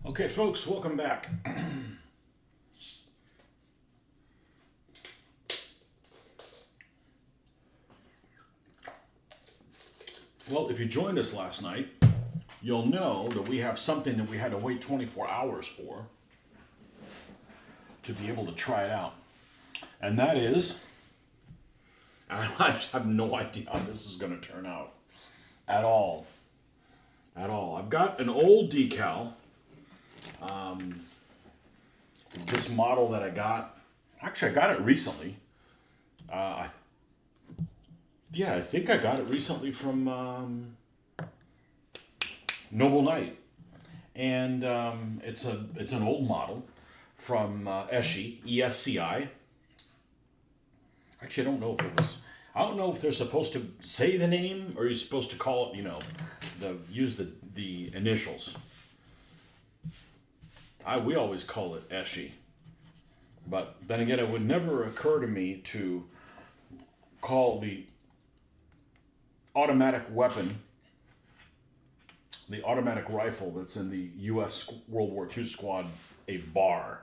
Okay, folks, welcome back. Well, if you joined us last night, you'll know that we have something that we had to wait 24 hours for to be able to try it out. And that is, I have no idea how this is going to turn out at all. At all. I've got an old decal. This model that I got, actually, I got it recently. I think I got it recently from Noble Knight, and it's an old model from Esci, ESCI. Actually, I don't know if it was. I don't know if they're supposed to say the name or you're supposed to call it. Use the initials. We always call it Esci, but then again, it would never occur to me to call the automatic weapon, the automatic rifle that's in the U.S. World War II squad, a bar.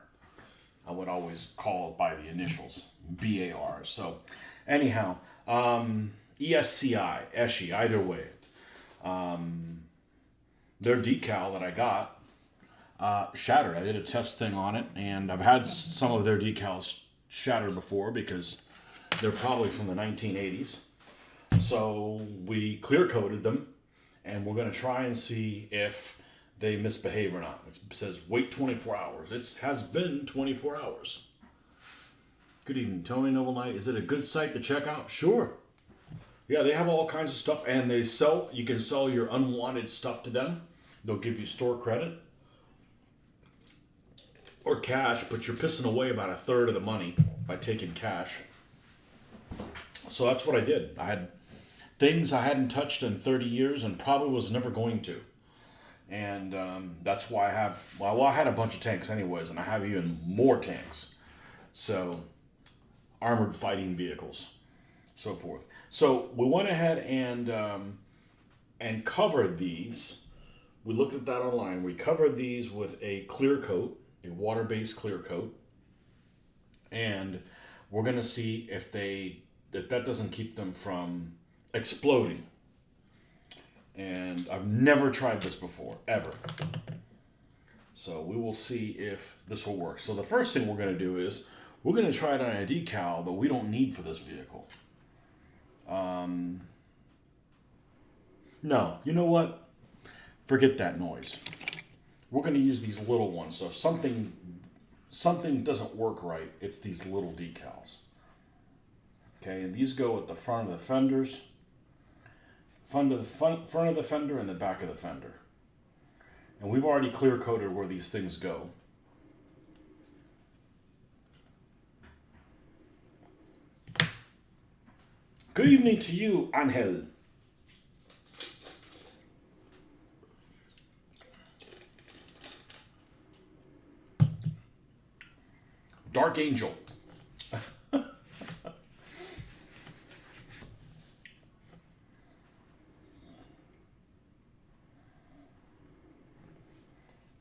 I would always call it by the initials, BAR. So, anyhow, ESCI, Esci, either way. Their decal that I got shattered. I did a test thing on it, and I've had some of their decals shattered before because they're probably from the 1980s. So we clear coated them, and we're going to try and see if they misbehave or not. It says wait 24 hours. It has been 24 hours. Good evening, Tony, Noble Knight. Is it a good site to check out? Sure. Yeah, they have all kinds of stuff, and you can sell your unwanted stuff to them. They'll give you store credit or cash, but you're pissing away about a third of the money by taking cash. So that's what I did. I had things I hadn't touched in 30 years and probably was never going to. And that's why I had a bunch of tanks anyways, and I have even more tanks. So, armored fighting vehicles, so forth. So we went ahead and covered these. We looked at that online. We covered these with a clear coat, a water-based clear coat. And we're going to see if that doesn't keep them from exploding. And I've never tried this before, ever. So we will see if this will work. So the first thing we're going to do is we're going to try it on a decal that we don't need for this vehicle. No, you know what? Forget that noise. We're going to use these little ones. So if something doesn't work right, it's these little decals. Okay, and these go at the front of the fenders, front of the fender, and the back of the fender. And we've already clear coated where these things go. Good evening to you, Angel. Dark Angel.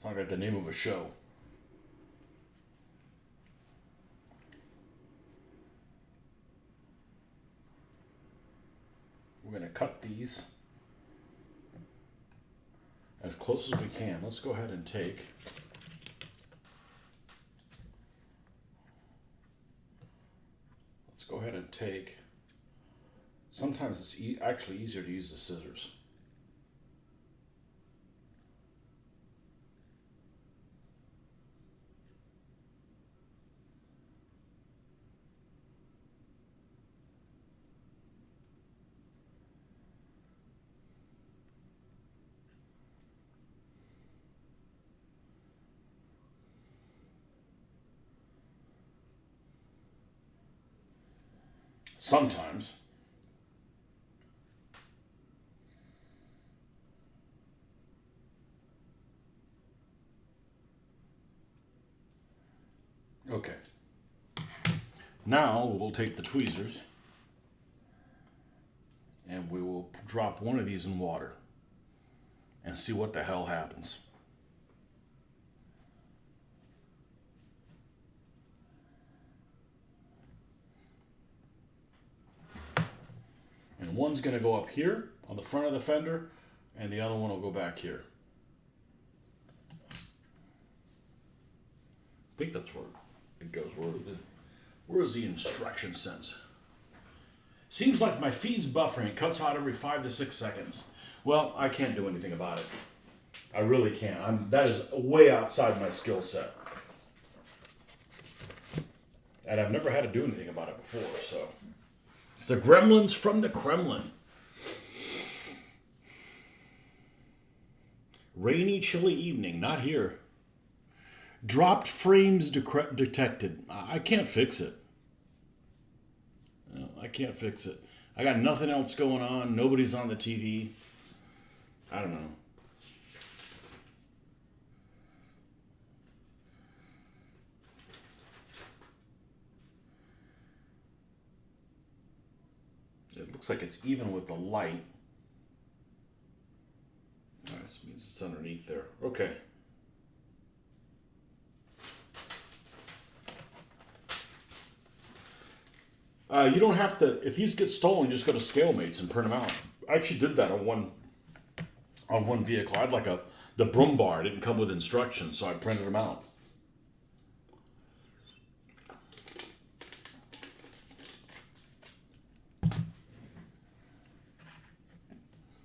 Sounds like the name of a show. We're going to cut these as close as we can. Let's go ahead and take sometimes it's actually easier to use the scissors. Sometimes. Okay. Now we'll take the tweezers and we will drop one of these in water and see what the hell happens. one's going to go up here on the front of the fender, and the other one will go back here. I think that's where it goes. Where is the instruction sense? Seems like my feed's buffering. It cuts out every 5 to 6 seconds. Well, I can't do anything about it. I really can't. That is way outside my skill set. And I've never had to do anything about it before, so. It's the gremlins from the Kremlin. Rainy, chilly evening. Not here. Dropped frames detected. I can't fix it. No, I can't fix it. I got nothing else going on. Nobody's on the TV. I don't know. It looks like it's even with the light. All right, so it means it's underneath there. Okay. You don't have to, if these get stolen, you just go to ScaleMates and print them out. I actually did that on one vehicle. I had like the Broom bar. It didn't come with instructions, so I printed them out.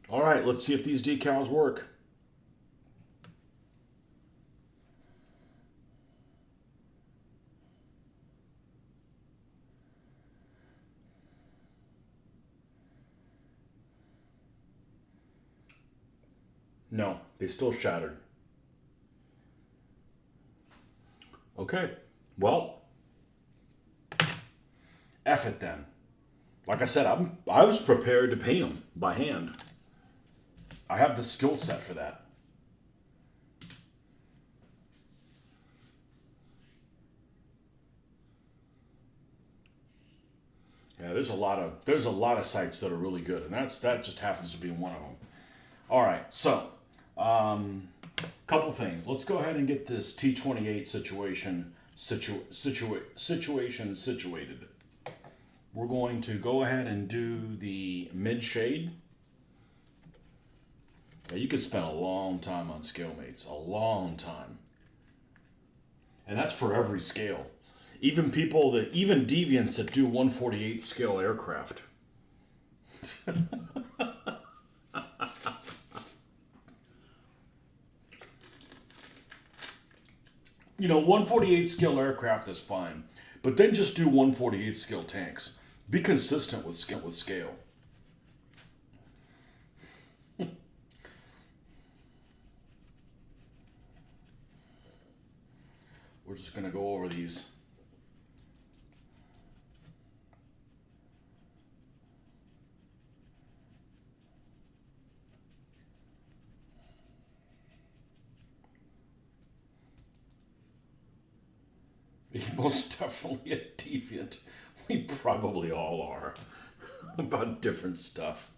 All right, let's see if these decals work. No, they still shattered. Okay, well, F it then. Like I said, I was prepared to paint them by hand. I have the skill set for that. Yeah, there's a lot of sites that are really good, and that just happens to be one of them. All right, so couple things. Let's go ahead and get this T28 situation situated. We're going to go ahead and do the mid shade. Now, you could spend a long time on ScaleMates, a long time, and that's for every scale. Even deviants that do 1/48 scale aircraft. You know, 1/48 scale aircraft is fine, but then just do 1/48 scale tanks. Be consistent with scale. We're just going to go over these. Most definitely a deviant. We probably all are about different stuff.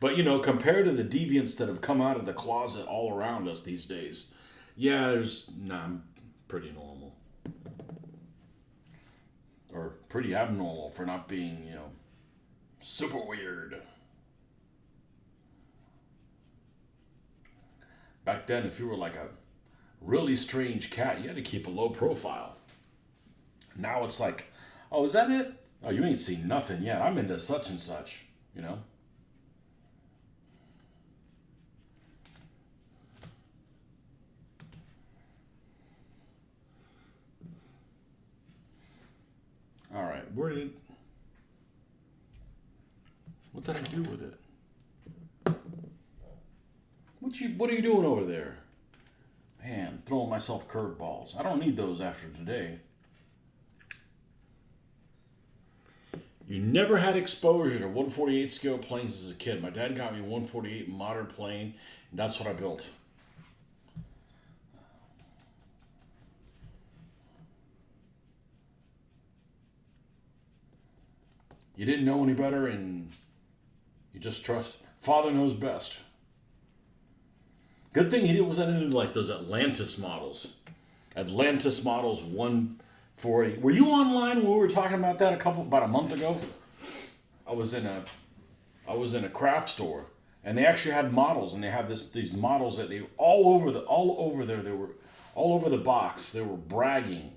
But, you know, compared to the deviants that have come out of the closet all around us these days, yeah, I'm pretty normal. Or pretty abnormal for not being, you know, super weird. Back then, if you were like a really strange cat, you had to keep a low profile. Now it's like, oh, is that it? Oh, you ain't seen nothing yet. I'm into such and such, you know? All right, what did I do with it? What are you doing over there? Man, throwing myself curveballs. I don't need those after today. You never had exposure to 1/48 scale planes as a kid. My dad got me a 1/48 modern plane, and that's what I built. You didn't know any better, and you just trust. Father knows best. Good thing he wasn't into like those Atlantis models. Atlantis models 140. Were you online when we were talking about that about a month ago? I was in a I was in a craft store, and they actually had models, and they had these models that they all over there. They were all over the box. They were bragging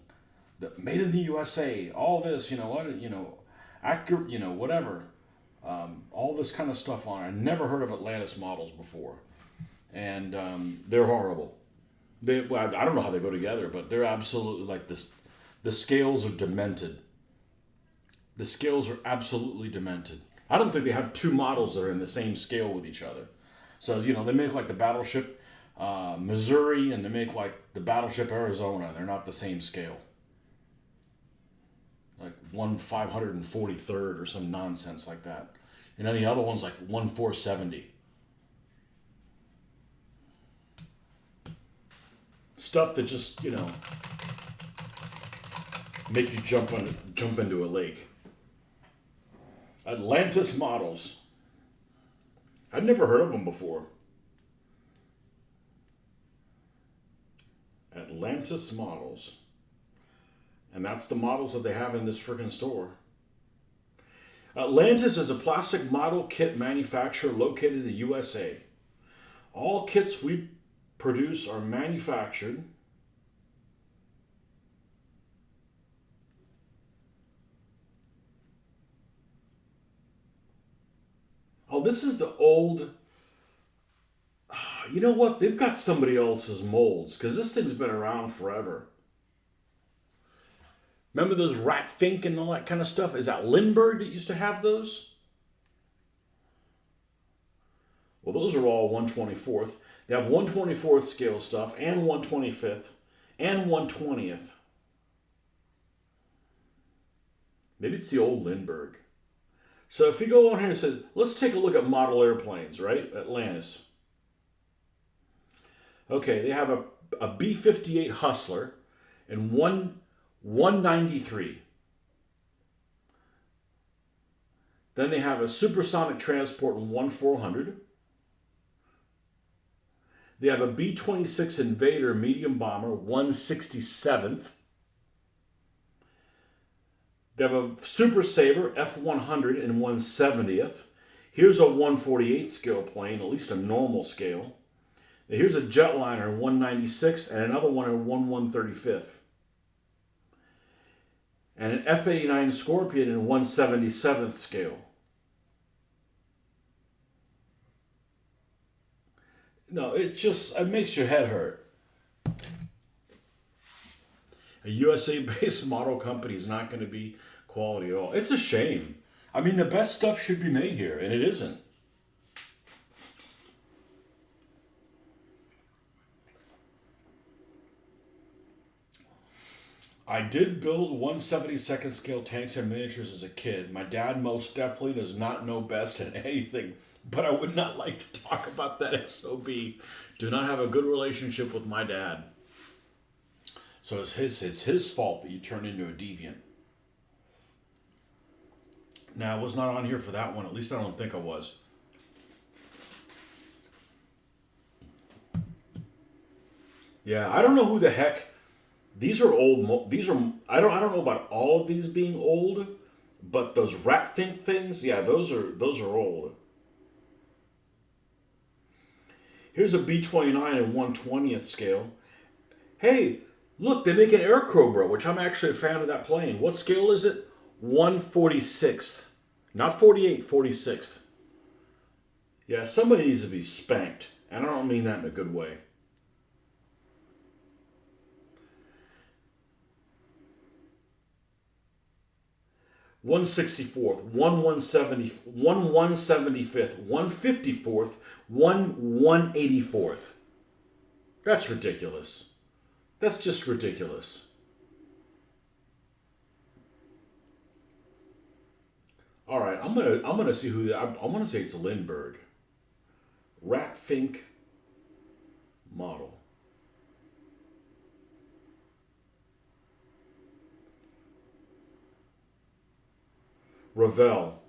that made in the USA. All this, accurate, whatever. All this kind of stuff on it. I never heard of Atlantis models before, and they're horrible. I don't know how they go together, but they're absolutely like this. The scales are demented. The scales are absolutely demented. I don't think they have two models that are in the same scale with each other. So, they make like the battleship Missouri and they make like the battleship Arizona. They're not the same scale. Like 1/543rd or some nonsense like that. And then the other one's like 1/470. Stuff that just, make you jump into a lake. Atlantis models. I'd never heard of them before. Atlantis models. And that's the models that they have in this freaking store. Atlantis is a plastic model kit manufacturer located in the USA. All kits we produce are manufactured Oh, this is the old. You know what? They've got somebody else's molds because this thing's been around forever. Remember those Rat Fink and all that kind of stuff? Is that Lindbergh that used to have those? Well, those are all 1/24th. They have 1/24th scale stuff and 1/25th and 1/20th. Maybe it's the old Lindbergh. So if you go on here and say, let's take a look at model airplanes, right? Atlantis. Okay, they have a B-58 Hustler and 193. Then they have a supersonic transport in 1/400. They have a B-26 Invader medium bomber, 1/67th. They have a Super Sabre F-100 in 1/70th. Here's a 1/48 scale plane, at least a normal scale. Here's a jetliner in 1/96th and another one in 1/135th. And an F-89 Scorpion in 1/77th scale. No, it makes your head hurt. A USA-based model company is not going to be quality at all. It's a shame. I mean, the best stuff should be made here, and it isn't. I did build 1/72nd scale tanks and miniatures as a kid. My dad most definitely does not know best in anything, but I would not like to talk about that SOB. Do not have a good relationship with my dad. So it's his fault that you turn into a deviant. Now, I was not on here for that one. At least I don't think I was. Yeah, I don't know who the heck. These are old. I don't know about all of these being old, but those Rat Fink things, yeah, those are old. Here's a B-29 in 1/20th scale. Hey, look, they make an Air Cobra, which I'm actually a fan of that plane. What scale is it? 1/46th. Not 48, 46th. Yeah, somebody needs to be spanked. And I don't mean that in a good way. One 64th, 1/175th, 1/54th, 1/184th. That's ridiculous. That's just ridiculous. All right, I'm gonna see who I want to say it's Lindbergh. Rat Fink model. Revell.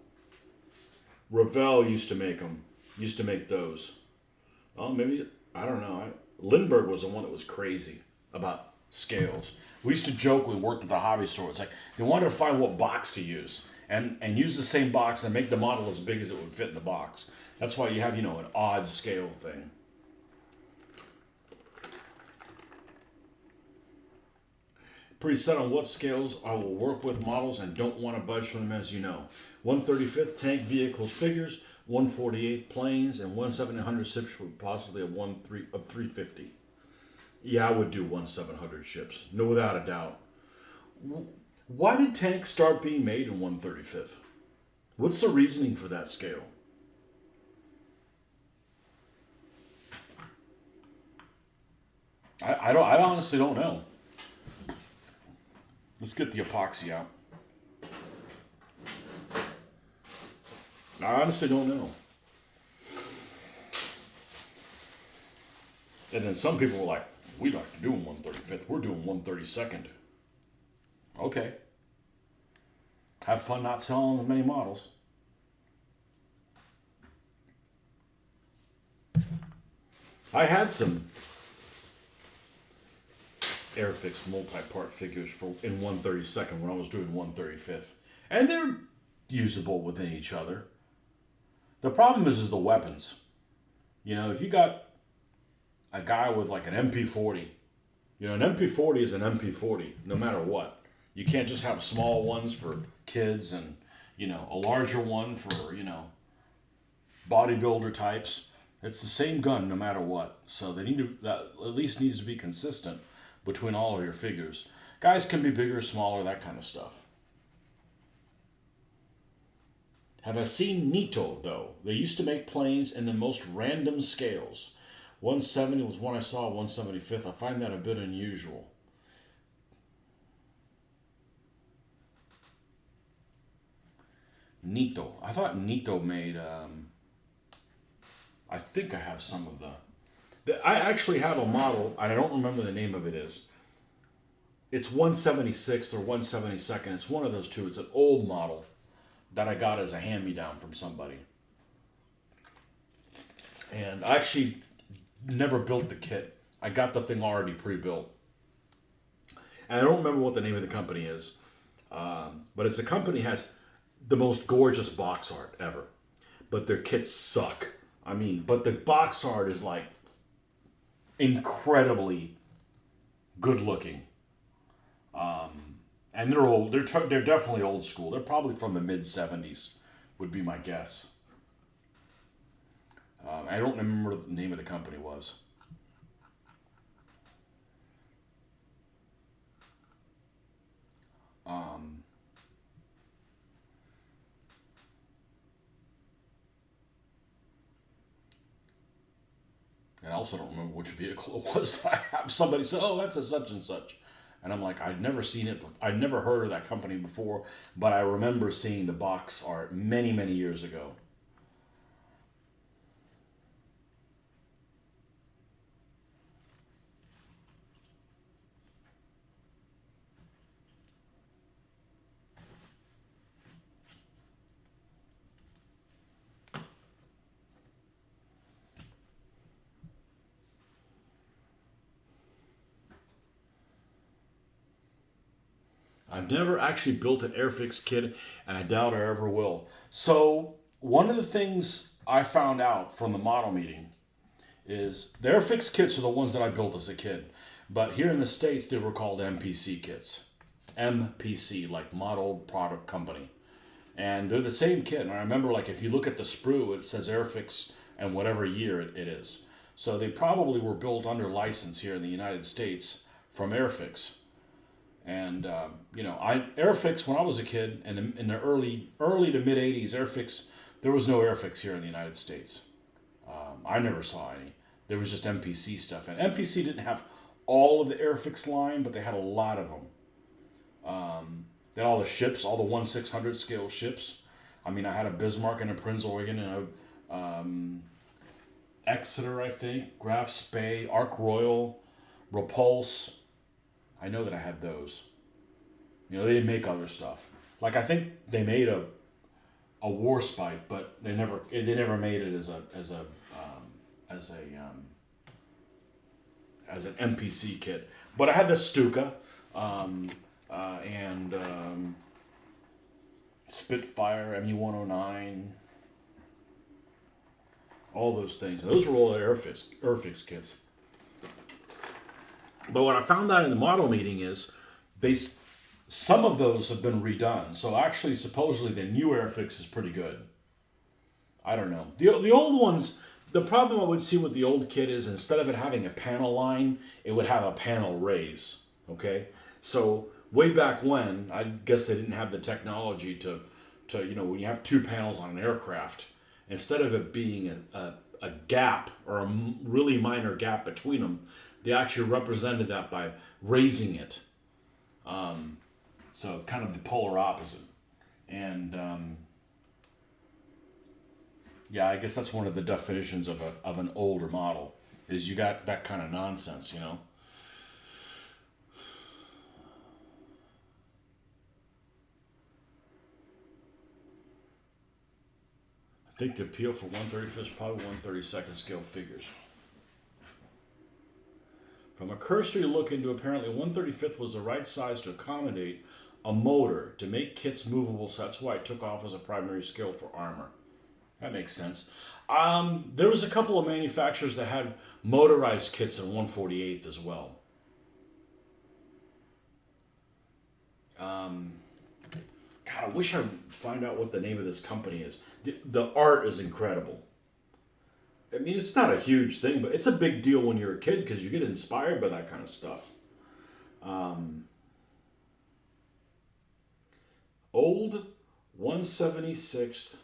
Revell used to make them. Used to make those. Well, maybe I don't know. Lindbergh was the one that was crazy about scales. We used to joke when we worked at the hobby store. It's like they wanted to find what box to use. and use the same box and make the model as big as it would fit in the box. That's why you have, an odd scale thing. Pretty set on what scales I will work with models and don't want to budge from them, as you know. 135th tank vehicles figures, 148th planes, and 1/700 ships with possibly of 350. Yeah, I would do 1/700 ships, no, without a doubt. Why did tanks start being made in 135th? What's the reasoning for that scale? I honestly don't know. Let's get the epoxy out. I honestly don't know. And then some people were like, we don't have to do 135th. We're doing 132nd. Okay. Have fun not selling as many models. I had some Airfix multi-part figures in 132nd when I was doing 135th. And they're usable within each other. The problem is the weapons. If you got a guy with like an MP40, an MP40 is an MP40, no matter what. You can't just have small ones for kids and, a larger one for, bodybuilder types. It's the same gun no matter what. So that at least needs to be consistent between all of your figures. Guys can be bigger, smaller, that kind of stuff. Have I seen Nito, though? They used to make planes in the most random scales. 170 was one I saw, 175th. I find that a bit unusual. Nito. I thought Nito made... I think I have some of I actually have a model, and I don't remember the name of it is. It's 176th or 172nd. It's one of those two. It's an old model that I got as a hand-me-down from somebody. And I actually never built the kit. I got the thing already pre-built. And I don't remember what the name of the company is. But it's a company that has the most gorgeous box art ever. But their kits suck. But the box art is like incredibly good looking. And they're old. They're definitely old school. They're probably from the mid 70s, would be my guess. I don't remember what the name of the company was. And I also don't remember which vehicle it was that I have. Somebody said, oh, that's a such and such. And I'm like, I'd never seen it. I'd never heard of that company before. But I remember seeing the box art many, many years ago. I've never actually built an Airfix kit, and I doubt I ever will. So one of the things I found out from the model meeting is the Airfix kits are the ones that I built as a kid. But here in the States, they were called MPC kits. MPC, like Model Product Company. And they're the same kit. And I remember, like, if you look at the sprue, it says Airfix and whatever year it is. So they probably were built under license here in the United States from Airfix. And, Airfix, when I was a kid, in the early to mid 80s, Airfix, there was no Airfix here in the United States. I never saw any. There was just MPC stuff. And MPC didn't have all of the Airfix line, but they had a lot of them. They had all the ships, all the 1/600 scale ships. I had a Bismarck and a Prinz Eugen and a Exeter, I think, Graf Spee, Ark Royal, Repulse. I know that I had those. They didn't make other stuff. Like, I think they made a War Spike, but they never made it as an MPC kit. But I had the Stuka, and Spitfire, MU-109, all those things. Those were all Airfix kits. But what I found out in the model meeting is some of those have been redone. So actually, supposedly, the new Airfix is pretty good. I don't know. The old ones, the problem I would see with the old kit is instead of it having a panel line, it would have a panel raise. Okay? So way back when, I guess they didn't have the technology to when you have two panels on an aircraft, instead of it being a gap or a really minor gap between them, they actually represented that by raising it. So kind of the polar opposite. And yeah, I guess that's one of the definitions of an older model, is you got that kind of nonsense, I think the appeal for 135th is probably 132nd scale figures. From a cursory look into, apparently 135th was the right size to accommodate a motor to make kits movable, so that's why it took off as a primary scale for armor. That makes sense. There was a couple of manufacturers that had motorized kits in 148th as well. God, I wish I'd find out what the name of this company is. The art is incredible. I mean, it's not a huge thing, but it's a big deal when you're a kid because you get inspired by that kind of stuff. Old 176th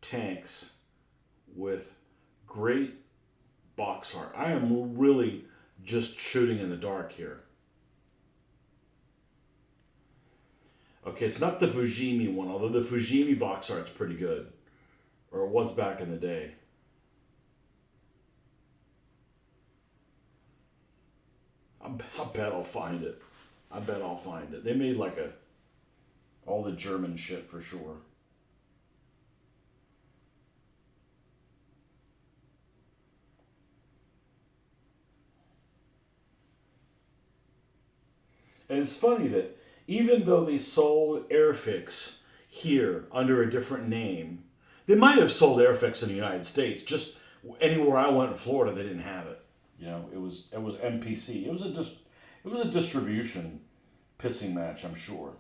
tanks with great box art. I am really just shooting in the dark here. Okay, it's not the Fujimi one, although the Fujimi box art's pretty good. Or it was back in the day. I bet I'll find it. They made all the German shit for sure. And it's funny that even though they sold Airfix here under a different name, they might have sold Airfix in the United States. Just anywhere I went in Florida, they didn't have it. It was MPC. It was a distribution pissing match, I'm sure.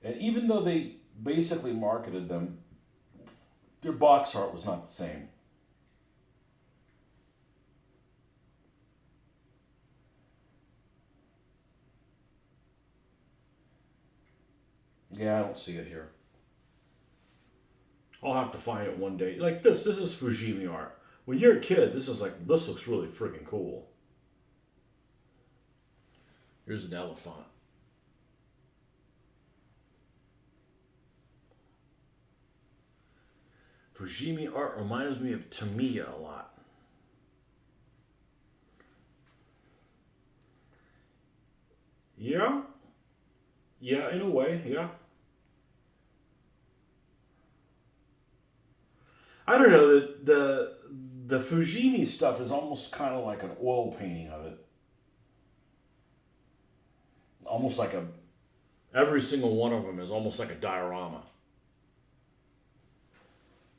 And even though they basically marketed them, their box art was not the same. Yeah, I don't see it here. I'll have to find it one day. Like this is Fujimi art. When you're a kid, this looks really freaking cool. Here's an elephant. Fujimi art reminds me of Tamiya a lot. Yeah. Yeah, in a way, yeah. I don't know, the Fujimi stuff is almost kind of like an oil painting of it. Almost like every single one of them is almost like a diorama.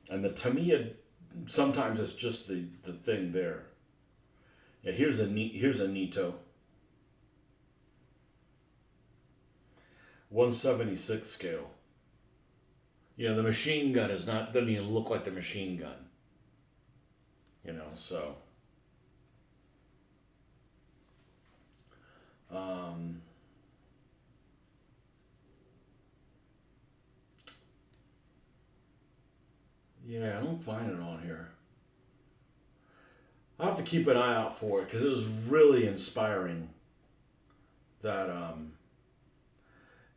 And the Tamiya, sometimes it's just the thing there. Yeah, here's a Nito. 176 scale. The machine gun doesn't even look like the machine gun. So. Yeah, I don't find it on here. I'll have to keep an eye out for it because it was really inspiring. That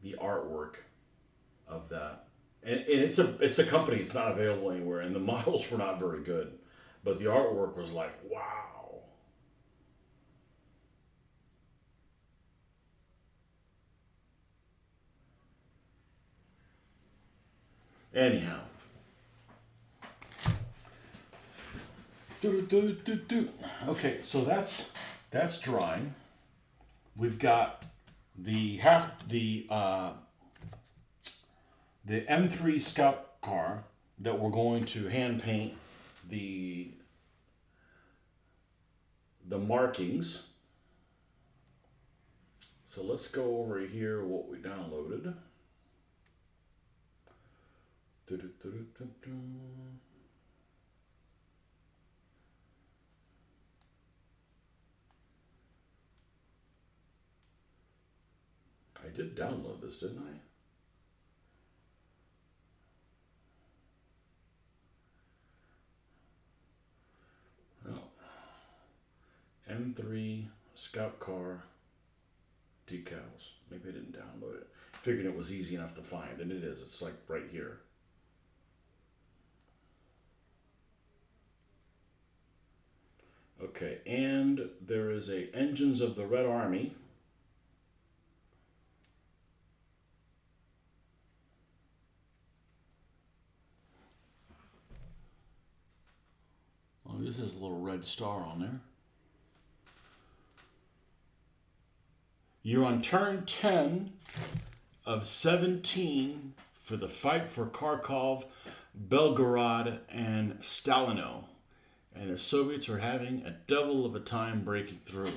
the artwork of that, and it's a company. It's not available anywhere, and the models were not very good, but the artwork was like wow. Anyhow, okay, so that's drying. We've got the M3 Scout car that we're going to hand paint the the markings. So let's go over here what we downloaded. I did download this, didn't I? Oh. M3 Scout Car decals. Maybe I didn't download it. Figured it was easy enough to find, and it is. It's like right here. Okay, and there is a Engines of the Red Army. Oh, this has a little red star on there. You're on turn 10 of 17 for the fight for Kharkov, Belgorod, and Stalino. And the Soviets are having a devil of a time breaking through.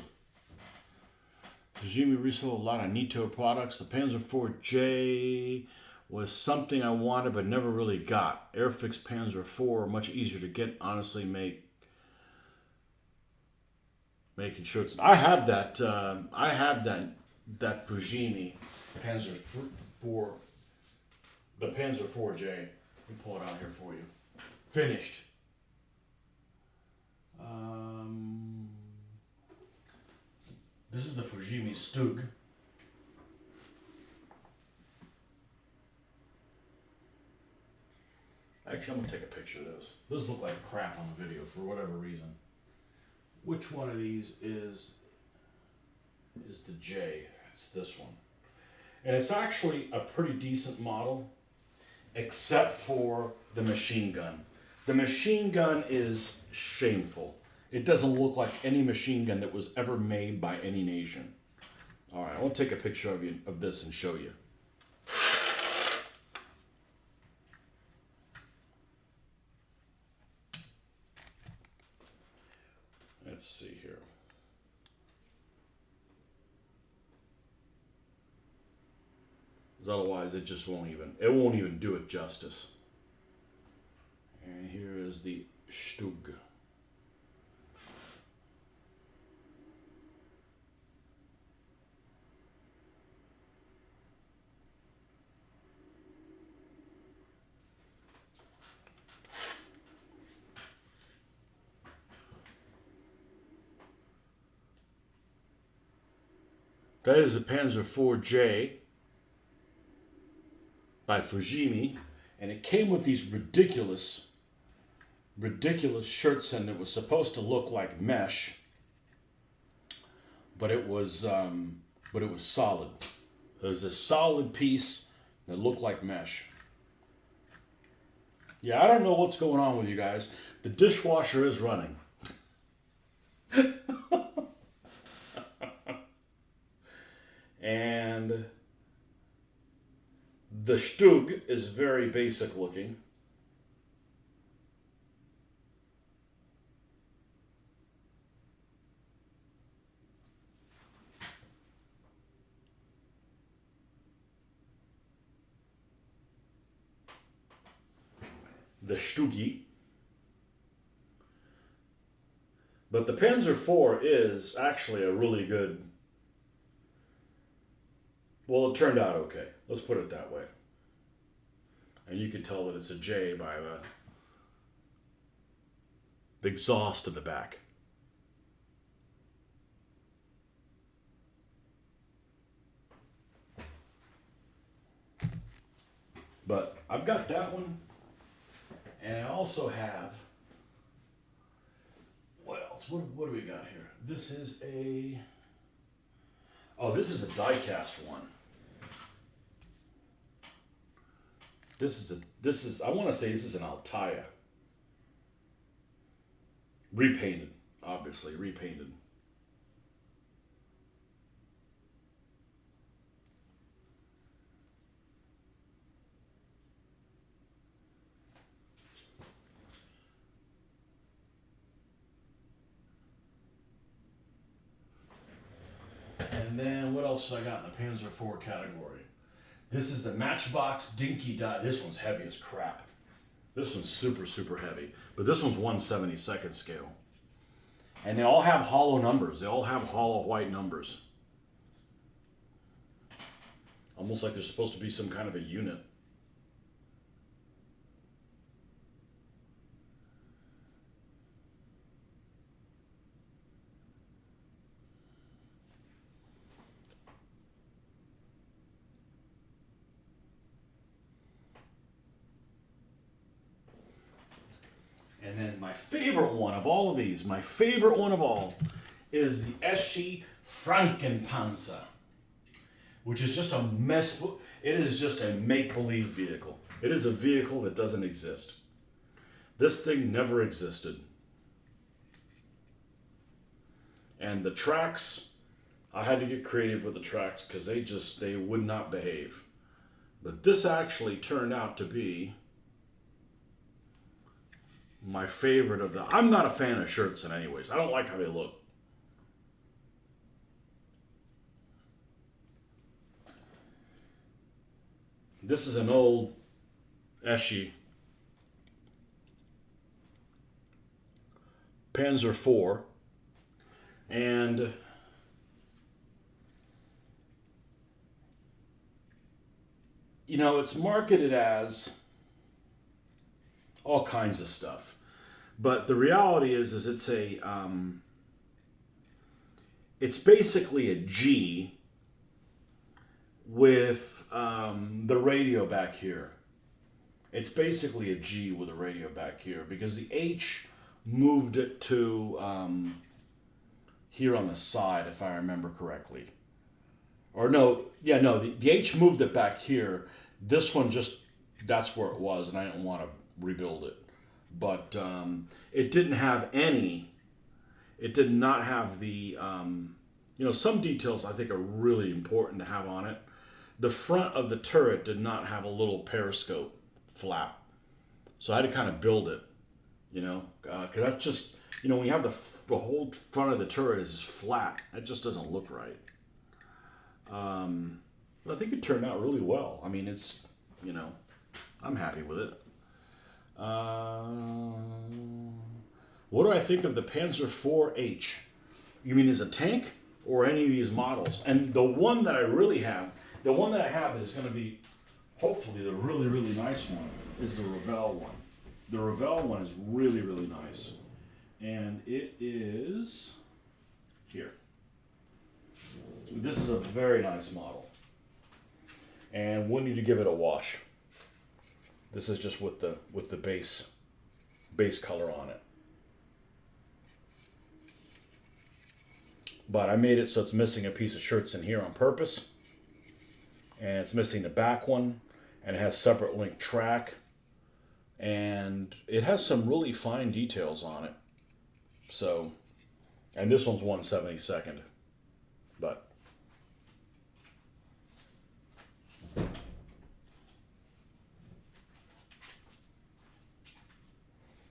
Fujimi resold a lot of NATO products. The Panzer IV-J was something I wanted but never really got. Airfix Panzer IV, much easier to get. Honestly, making sure it's. I have that. That Fujimi Panzer IV, the Panzer IV-J. Let me pull it out here for you. Finished. This is the Fujimi Stug. Actually, I'm gonna take a picture of those. Those look like crap on the video for whatever reason. Which one of these is the J? It's this one. And it's actually a pretty decent model, except for the machine gun. The machine gun is shameful. It doesn't look like any machine gun that was ever made by any nation. All right, I'll take a picture of this and show you. Let's see here. Because otherwise it just won't even do it justice. And here is the Stug. That is the Panzer IV-J by Fujimi, and it came with these ridiculous shirts, and it was supposed to look like mesh, but it was solid. It was a solid piece that looked like mesh. Yeah, I don't know what's going on with you guys. The dishwasher is running. And the Stug is very basic looking. The Stugi. But the Panzer IV is actually a really good. Well, it turned out okay. Let's put it that way. And you can tell that it's a J by the exhaust in the back. But I've got that one. And I also have. What else? What do we got here? This is a. Oh, this is a die-cast one. I want to say this is an Altaia. Repainted, obviously, repainted. And then what else I got in the Panzer IV category? This is the Matchbox Dinky Die. This one's heavy as crap. This one's super, super heavy. But this one's 1/72 scale. And they all have hollow numbers. They all have hollow white numbers. Almost like they're supposed to be some kind of a unit. And then my favorite one of all of these, my favorite one of all, is the SG Frankenpanzer, which is just a mess. It is just a make-believe vehicle. It is a vehicle that doesn't exist. This thing never existed. And the tracks, I had to get creative with the tracks because they would not behave. But this actually turned out to be my favorite of the. I'm not a fan of shirts in anyways. I don't like how they look. This is an old Eschi Panzer IV, and you know, it's marketed as all kinds of stuff. But the reality is it's basically a G with the radio back here. It's basically a G with a radio back here because the H moved it to here on the side, if I remember correctly. Or no, yeah, no, the H moved it back here. This one just, that's where it was, and I didn't want to rebuild it. But it didn't have any, it did not have the, you know, some details I think are really important to have on it. The front of the turret did not have a little periscope flap. So I had to kind of build it, you know, because that's just, you know, when you have the whole front of the turret is just flat, that just doesn't look right. But I think it turned out really well. I mean, it's, you know, I'm happy with it. What do I think of the Panzer IV-H? You mean as a tank or any of these models? And the one that I really have, the one that I have that is going to be hopefully the really, really nice one is the Revell one. The Revell one is really, really nice. And it is here. This is a very nice model. And we'll need to give it a wash. This is just with the base color on it. But I made it so it's missing a piece of shirts in here on purpose. And it's missing the back one. And it has separate link track. And it has some really fine details on it. So, and this one's 1/72. But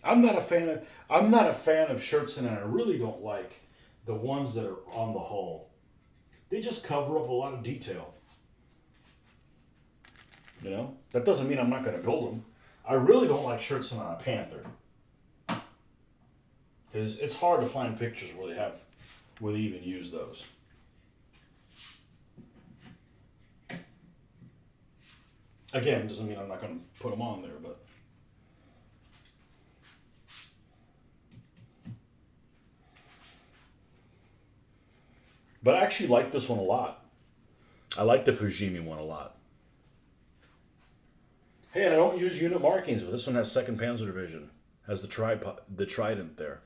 I'm not a fan of shirts, and I really don't like the ones that are on the hull. They just cover up a lot of detail. You know, that doesn't mean I'm not going to build them. I really don't like shirts on a Panther because it's hard to find pictures where they even use those. Again, doesn't mean I'm not going to put them on there, but I actually like this one a lot. I like the Fujimi one a lot. Hey, and I don't use unit markings, but this one has 2nd Panzer Division. Has the trident there.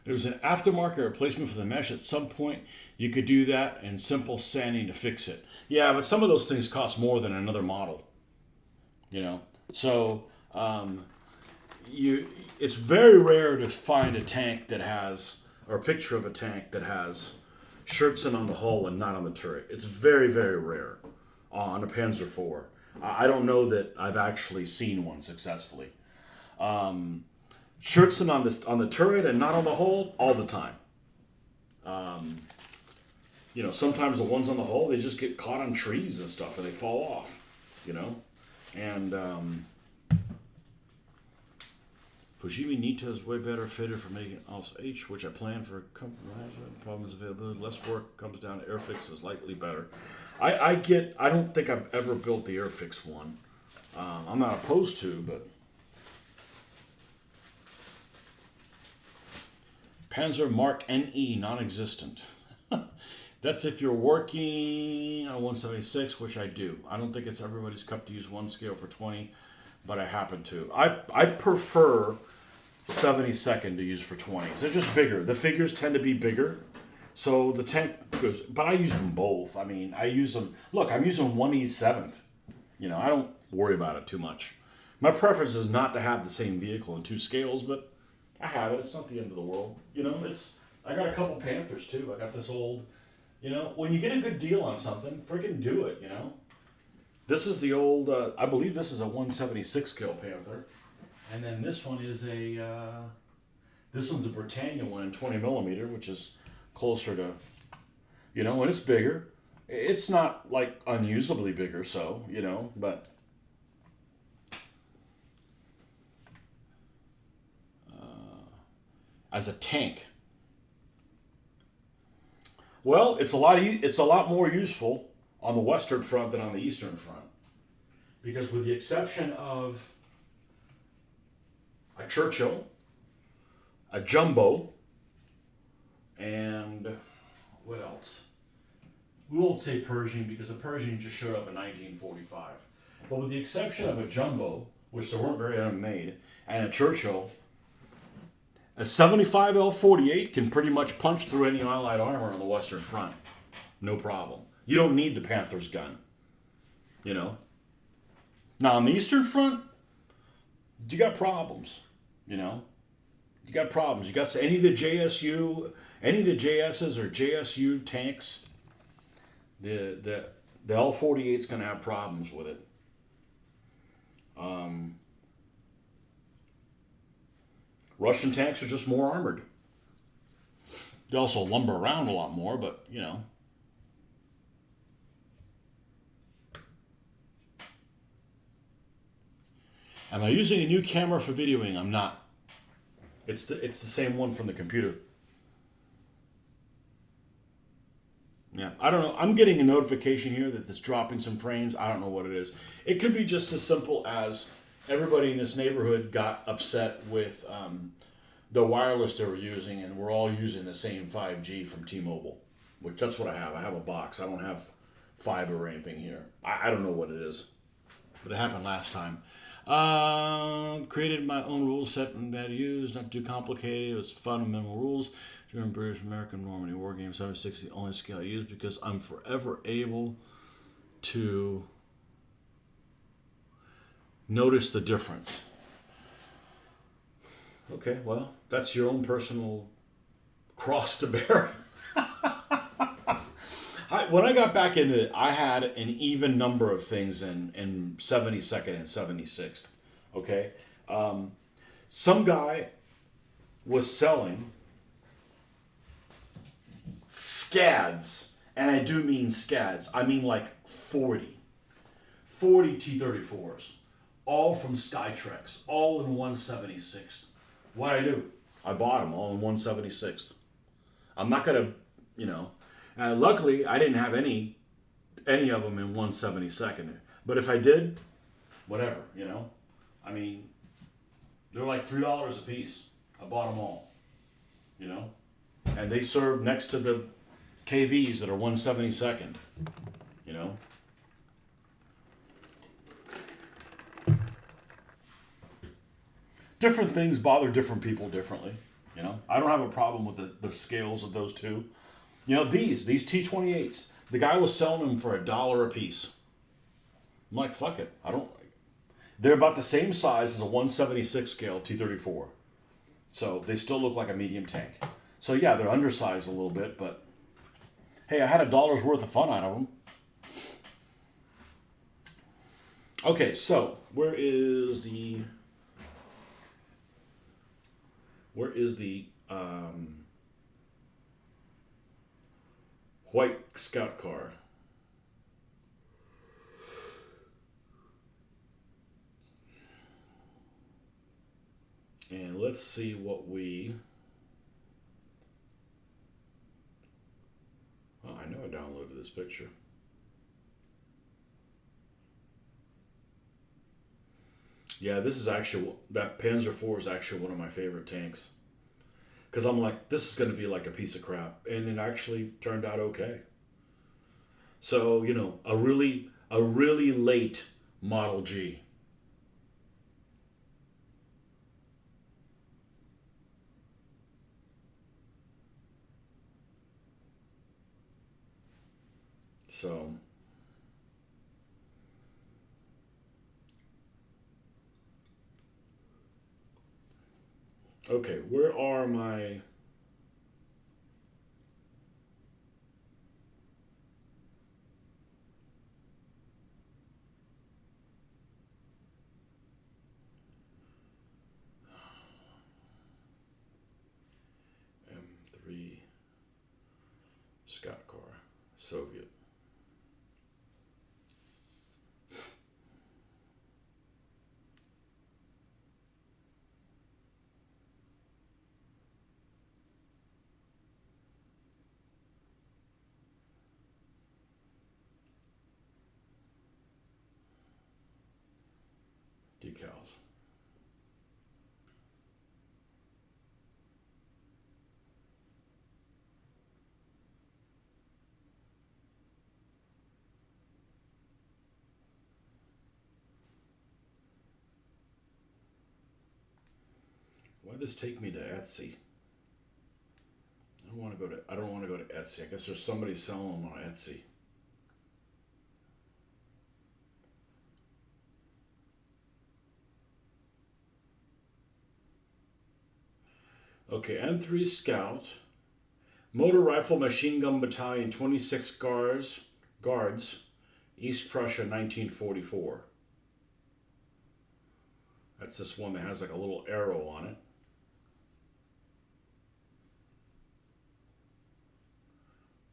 There's an aftermarket replacement for the mesh. At some point, you could do that and simple sanding to fix it. Yeah, but some of those things cost more than another model. You know, so it's very rare to find a tank that has, or a picture of a tank that has shirts on the hull and not on the turret. It's very, very rare on a Panzer IV. I don't know that I've actually seen one successfully. Shirts on the turret and not on the hull all the time. Sometimes the ones on the hull, they just get caught on trees and stuff, and they fall off. And Fujimi Nita is way better fitted for making ALS H, which I plan for compromise. Problems availability, less work comes down to Airfix is likely better. I don't think I've ever built the Airfix one. I'm not opposed to, but Panzer Mark NE non-existent. That's if you're working on 176, which I do. I don't think it's everybody's cup to use one scale for 20, but I happen to. I prefer 72nd to use for 20s. They're just bigger. The figures tend to be bigger, so the tank goes. But I use them both. I mean, I use them. Look, I'm using 1E7th. I don't worry about it too much. My preference is not to have the same vehicle in two scales, but I have it. It's not the end of the world. I got a couple Panthers too. I got this old. When you get a good deal on something, freaking do it. This is the old. I believe this is a 176 scale Panther, and then this one is a. This one's a Britannia one in 20 millimeter, which is closer to. And it's bigger. It's not like unusably bigger, so but. As a tank. Well, it's a lot more useful on the Western Front than on the Eastern Front, because with the exception of a Churchill, a Jumbo, and what else? We won't say Pershing because the Pershing just showed up in 1945. But with the exception of a Jumbo, which there weren't very many made, and a Churchill, a 75 L48 can pretty much punch through any Allied armor on the Western Front. No problem. You don't need the Panther's gun. Now, on the Eastern Front, you got problems. You got problems. You got any of the JSs or JSU tanks, the L48 is going to have problems with it. Russian tanks are just more armored. They also lumber around a lot more, but Am I using a new camera for videoing? I'm not. It's the same one from the computer. Yeah, I don't know. I'm getting a notification here that it's dropping some frames. I don't know what it is. It could be just as simple as everybody in this neighborhood got upset with the wireless they were using, and we're all using the same 5G from T-Mobile, which that's what I have. I have a box. I don't have fiber or anything here. I don't know what it is, but it happened last time. Created my own rule set and that I use, not too complicated. It was fun and minimal rules. German, British, American, Normandy war game 76, the only scale I use because I'm forever able to notice the difference. Okay, well, that's your own personal cross to bear. When I got back into it, I had an even number of things in 72nd and 76th. Okay? Some guy was selling scads, and I do mean scads. I mean like 40 T-34s, all from Skytrex, all in 176th. What I do? I bought them all in 176th. I'm not gonna, luckily I didn't have any of them in 172nd. But if I did, whatever, I mean, they're like $3 a piece. I bought them all, and they serve next to the KVs that are 172nd, Different things bother different people differently, I don't have a problem with the scales of those two. These T28s, the guy was selling them for $1 a piece. I'm like, fuck it. They're about the same size as a 176 scale T-34. So they still look like a medium tank. So yeah, they're undersized a little bit, but hey, I had $1 worth of fun out of them. Okay, so where is the white scout car? And let's see what we... Oh, I know I downloaded this picture. Yeah, this is actually... That Panzer IV is actually one of my favorite tanks. Because I'm like, this is going to be like a piece of crap. And it actually turned out okay. So, you know, a really late Model G. So, okay, where are my... M3 Scout car, Soviet. Decals. Why does this take me to Etsy? I don't want to go to Etsy. I guess there's somebody selling them on Etsy. Okay, M3 Scout, Motor Rifle Machine Gun Battalion, 26 guards, East Prussia, 1944. That's this one that has like a little arrow on it.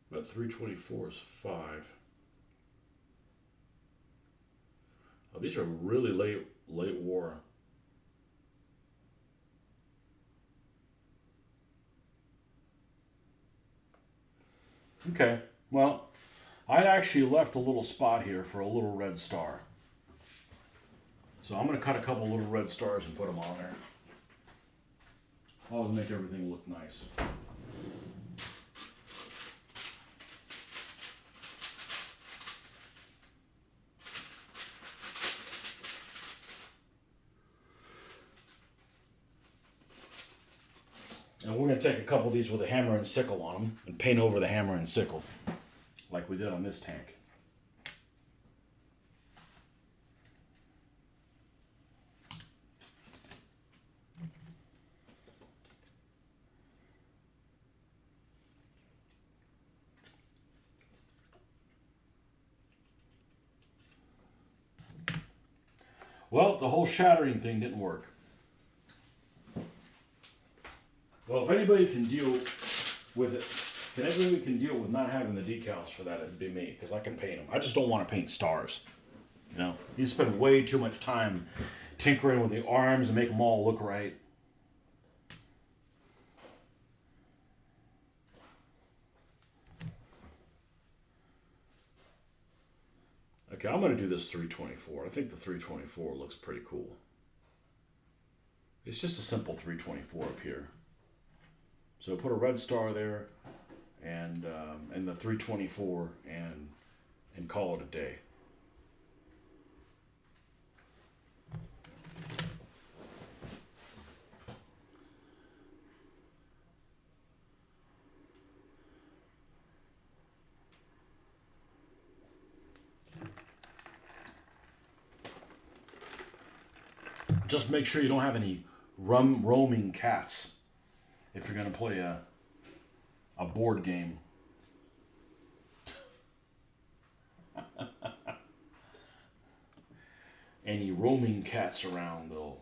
But 324 is 5. Oh, these are really late war. Okay, well, I'd actually left a little spot here for a little red star. So I'm going to cut a couple little red stars and put them on there. I'll make everything look nice. And we're going to take a couple of these with a hammer and sickle on them and paint over the hammer and sickle like we did on this tank. Well, the whole shattering thing didn't work. Well, if anybody can deal with it, anybody can deal with not having the decals for that, it'd be me, because I can paint them. I just don't want to paint stars. You know, you spend way too much time tinkering with the arms and make them all look right. Okay, I'm going to do this 324. I think the 324 looks pretty cool. It's just a simple 324 up here. So put a red star there, and the 324, and call it a day. Just make sure you don't have any roaming cats if you're going to play a board game. Any roaming cats around, though.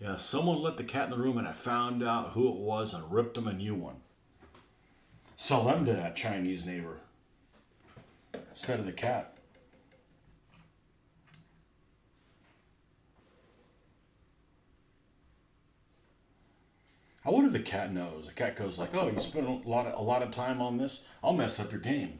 Yeah, someone let the cat in the room and I found out who it was and ripped them a new one. Sell them to that Chinese neighbor instead of the cat. I wonder if the cat knows. The cat goes like, "Oh, you spent a lot of time on this. I'll mess up your game."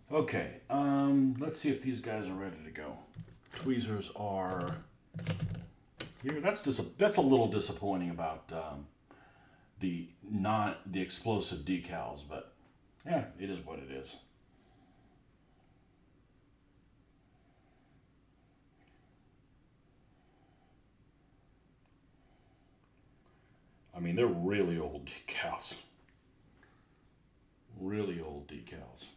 Okay, let's see if these guys are ready to go. Tweezers are here. That's a little disappointing about the not the explosive decals, but yeah, it is what it is. I mean, they're really old decals. Really old decals.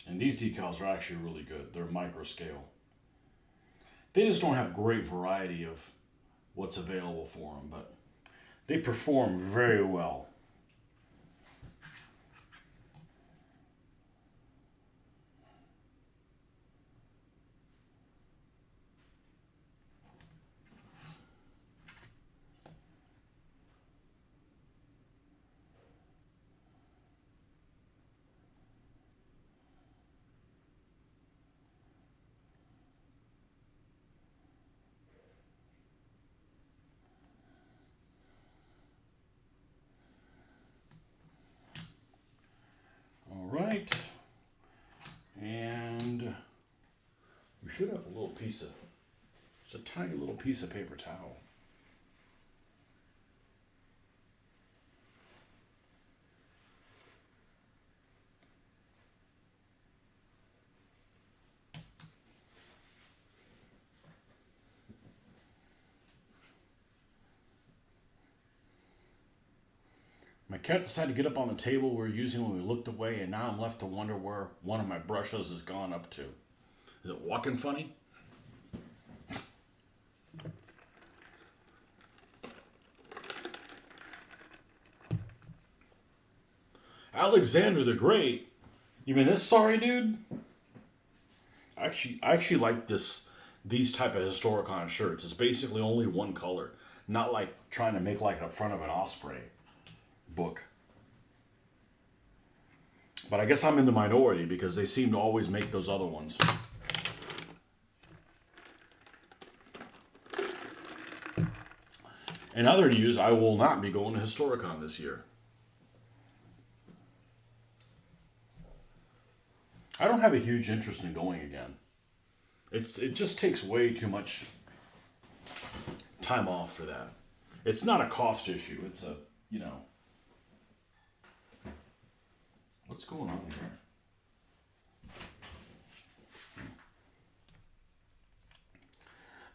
And these decals are actually really good. They're micro scale. They just don't have great variety of what's available for them, but they perform very well. All right. And we should have a little piece of, it's a tiny little piece of paper towel. My cat decided to get up on the table we were using when we looked away, and now I'm left to wonder where one of my brushes has gone up to. Is it walking funny? Alexander the Great? You mean this sorry dude? I actually like these type of Historicon shirts. It's basically only one color, not like trying to make like the front of an Osprey book. But I guess I'm in the minority because they seem to always make those other ones. In other news, I will not be going to Historicon this year. I don't have a huge interest in going again. It just takes way too much time off for that. It's not a cost issue. It's a, you know. What's going on here?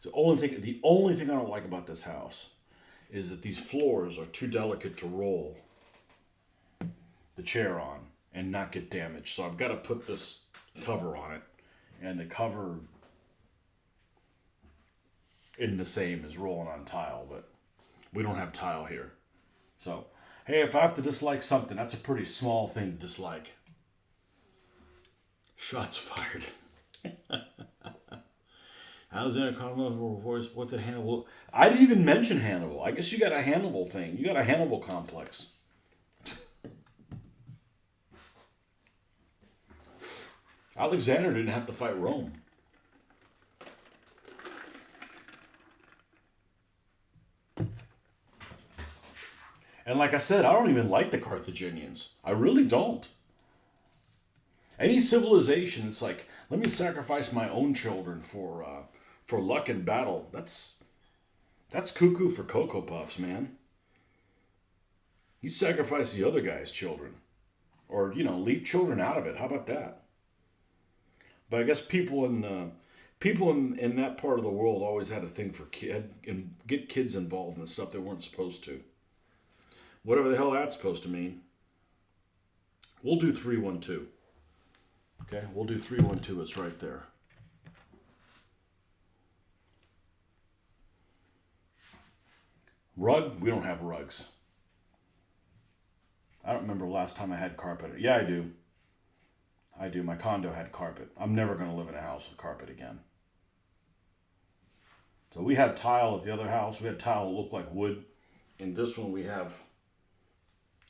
The only thing I don't like about this house is that these floors are too delicate to roll the chair on and not get damaged. So I've got to put this cover on it, and the cover isn't the same as rolling on tile, but we don't have tile here. So, hey, if I have to dislike something, that's a pretty small thing to dislike. Shots fired. Alexander Conrad voice. What did Hannibal? I didn't even mention Hannibal. I guess you got a Hannibal thing. You got a Hannibal complex. Alexander didn't have to fight Rome. And like I said, I don't even like the Carthaginians. I really don't. Any civilization, it's like, let me sacrifice my own children for luck in battle. That's cuckoo for Cocoa Puffs, man. You sacrifice the other guy's children. Or, leave children out of it. How about that? But I guess people in that part of the world always had a thing for and get kids involved in stuff they weren't supposed to. Whatever the hell that's supposed to mean. We'll do 312. Okay, we'll do 312. It's right there. Rug? We don't have rugs. I don't remember the last time I had carpet. Yeah, I do. My condo had carpet. I'm never going to live in a house with carpet again. So we had tile at the other house. We had tile that looked like wood. In this one we have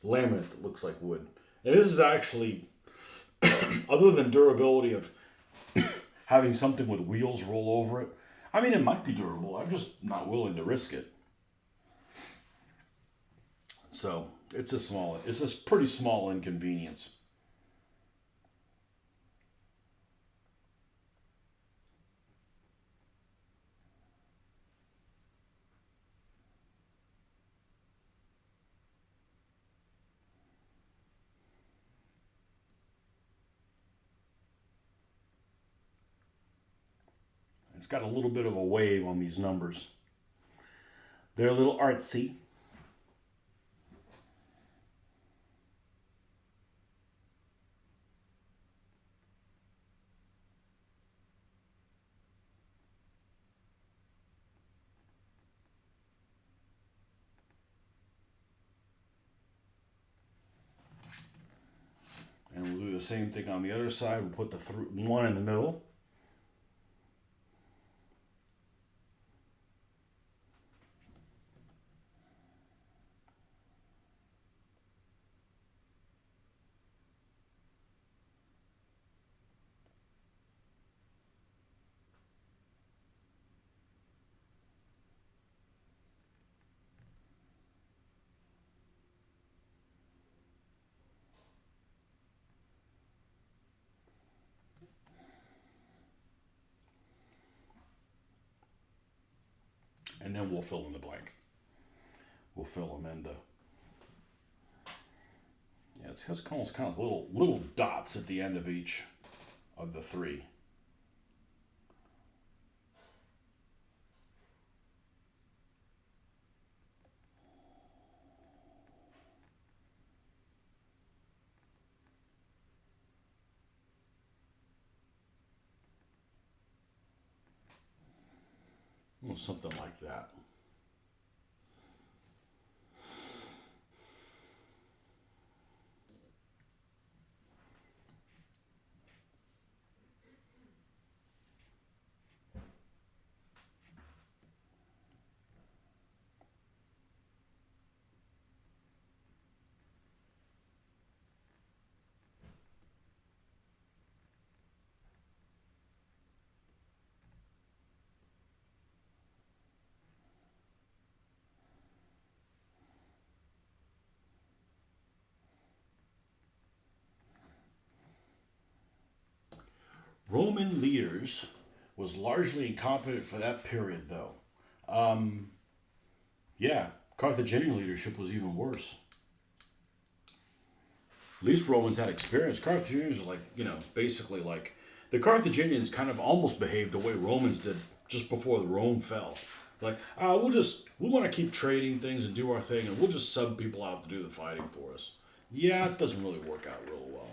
laminate that looks like wood. And this is actually, other than durability of having something with wheels roll over it, I mean, it might be durable. I'm just not willing to risk it. So it's a pretty small inconvenience. It's got a little bit of a wave on these numbers. They're a little artsy. And we'll do the same thing on the other side. We'll put the one in the middle. And then we'll fill in the blank. We'll fill them into. Yeah, it's almost kind of little dots at the end of each of the three. Well, something like that. Roman leaders was largely incompetent for that period, though. Yeah, Carthaginian leadership was even worse. At least Romans had experience. Carthaginians are basically like, the Carthaginians kind of almost behaved the way Romans did just before the Rome fell. Like, we want to keep trading things and do our thing, and we'll just sub people out to do the fighting for us. Yeah, it doesn't really work out real well.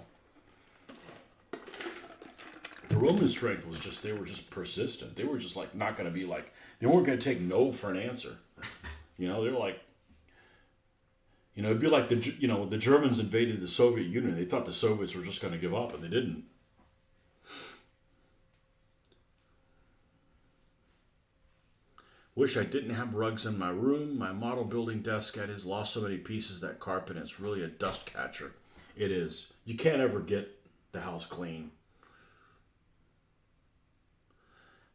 The Roman strength was just, they were just persistent. They were just like not going to be like, they weren't going to take no for an answer. They were like, it'd be like the Germans invaded the Soviet Union. They thought the Soviets were just going to give up, and they didn't. Wish I didn't have rugs in my room. My model building desk at his lost so many pieces that carpet. It's really a dust catcher. It is. You can't ever get the house clean.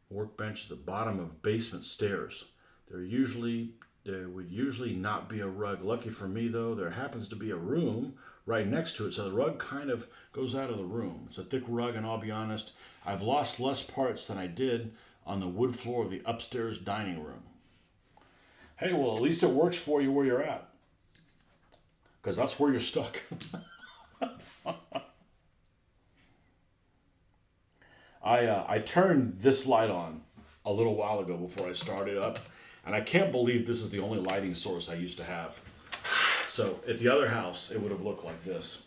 Workbench at the bottom of basement stairs. There would usually not be a rug. Lucky for me though, there happens to be a room right next to it, so the rug kind of goes out of the room. It's a thick rug, and I'll be honest, I've lost less parts than I did on the wood floor of the upstairs dining room. Hey, well, at least it works for you where you're at, because that's where you're stuck. I turned this light on a little while ago before I started up, and I can't believe this is the only lighting source I used to have. So at the other house, it would have looked like this.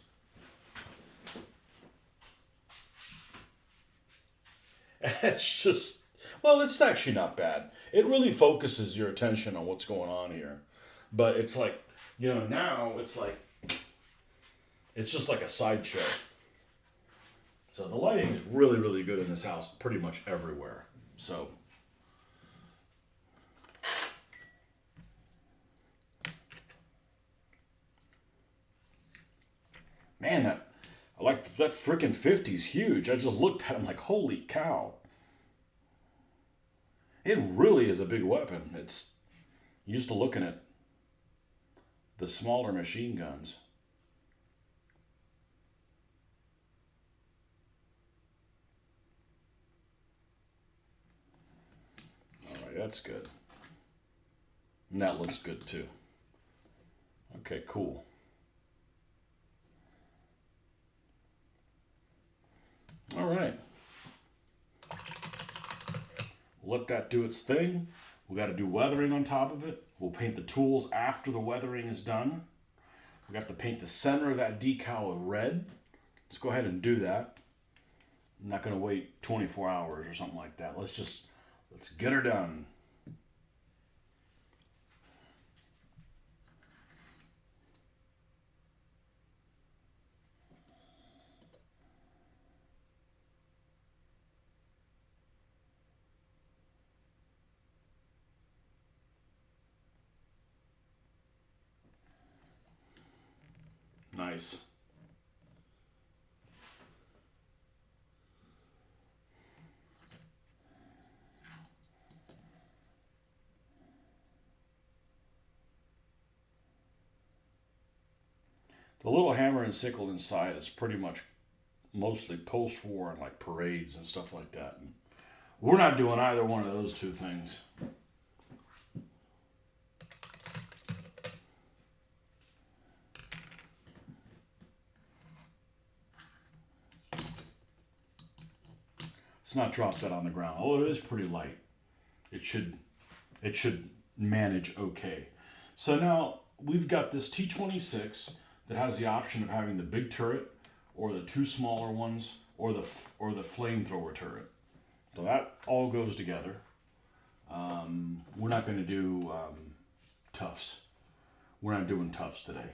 It's just, well, it's actually not bad. It really focuses your attention on what's going on here. But it's like, now it's like, it's just like a sideshow. So the lighting is really, really good in this house, pretty much everywhere. So, man, I like that freaking 50's huge. I just looked at it, I'm like, holy cow. It really is a big weapon. It's used to looking at the smaller machine guns. That's good. And that looks good too. Okay, cool. All right. Let that do its thing. We got to do weathering on top of it. We'll paint the tools after the weathering is done. We have to paint the center of that decal with red. Let's go ahead and do that. I'm not going to wait 24 hours or something like that. Let's get her done. Nice. The little hammer and sickle inside is pretty much mostly post-war and like parades and stuff like that. And we're not doing either one of those two things. Let's not drop that on the ground. Although it is pretty light, it should manage okay. So now we've got this T-26 that has the option of having the big turret, or the two smaller ones, or the flamethrower turret. So that all goes together. We're not going to do Tufts. We're not doing Tufts today.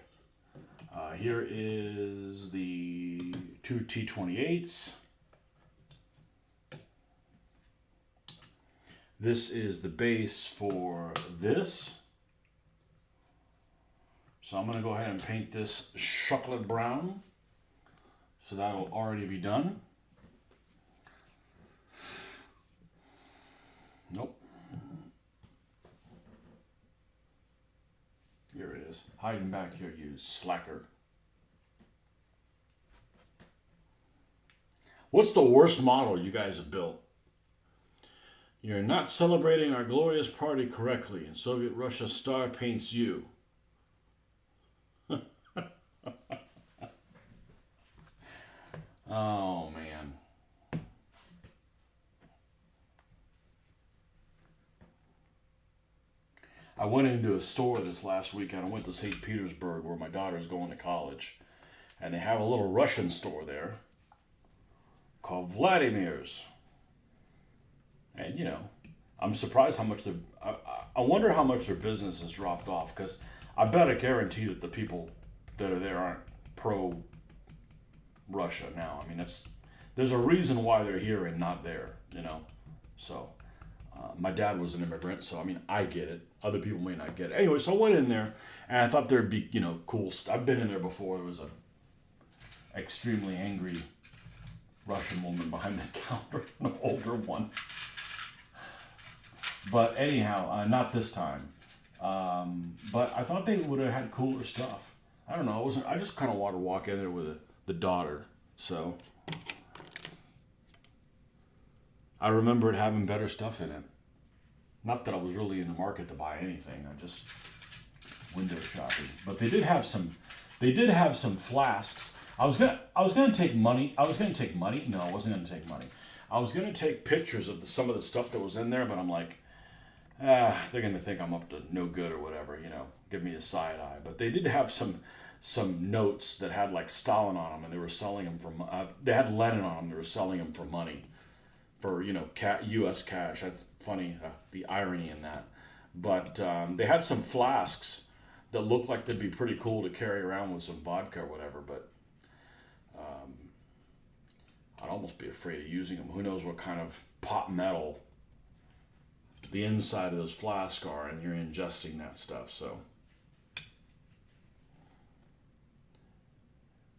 Here is the two T-28s. This is the base for this. So I'm going to go ahead and paint this chocolate brown. So that'll already be done. Nope. Here it is. Hiding back here, you slacker. What's the worst model you guys have built? You're not celebrating our glorious party correctly, and Soviet Russia star paints you. Oh, man. I went into a store this last weekend. I went to St. Petersburg where my daughter's going to college. And they have a little Russian store there called Vladimir's. And, I'm surprised how much I wonder how much their business has dropped off, because I bet I guarantee that the people that are there aren't pro Russia now. I mean, there's a reason why they're here and not there. So, my dad was an immigrant, so I mean, I get it. Other people may not get it. Anyway, so I went in there, and I thought there'd be, cool stuff. I've been in there before. There was a extremely angry Russian woman behind the counter, an older one. But anyhow, not this time. But I thought they would have had cooler stuff. I don't know. I just kind of wanted to walk in there with the daughter. So I remember it having better stuff in it. Not that I was really in the market to buy anything. I just window shopping. But they did have some. They did have some flasks. I was gonna take money. No, I wasn't gonna take money. I was gonna take pictures of some of the stuff that was in there, but I'm like, they're gonna think I'm up to no good or whatever. Give me a side eye. But they did have some notes that had like Stalin on them, and they were selling them for. They had Lenin on them. They were selling them for money, for U.S. cash. That's funny, the irony in that. But they had some flasks that looked like they'd be pretty cool to carry around with some vodka or whatever. But I'd almost be afraid of using them. Who knows what kind of pot metal the inside of those flasks are, and you're ingesting that stuff. So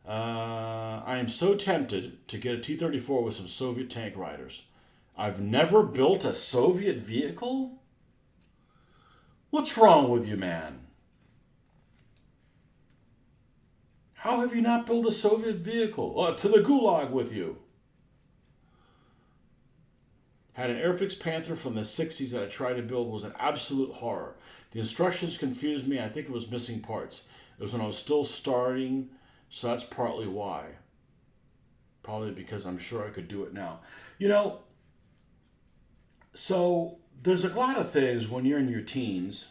I am so tempted to get a T-34 with some Soviet tank riders. I've never built a Soviet vehicle? What's wrong with you, man? How have you not built a Soviet vehicle? To the Gulag with you. Had an Airfix Panther from the 60s that I tried to build. Was an absolute horror. The instructions confused me. I think it was missing parts. It was when I was still starting, so that's partly why. Probably because I'm sure I could do it now. So there's a lot of things when you're in your teens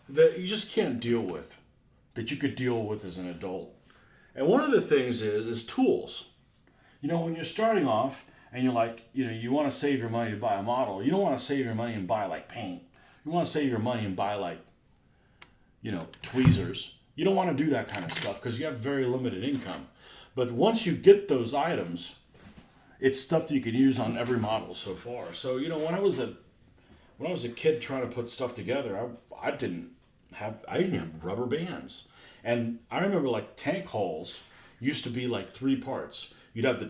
that you just can't deal with, that you could deal with as an adult. And one of the things is tools. When you're starting off and you're like, you want to save your money to buy a model, you don't want to save your money and buy like paint. You want to save your money and buy like, tweezers. You don't want to do that kind of stuff because you have very limited income. But once you get those items, it's stuff that you can use on every model so far. So, when I was a kid trying to put stuff together, I didn't have rubber bands. And I remember like tank hulls used to be like 3 parts. You'd have the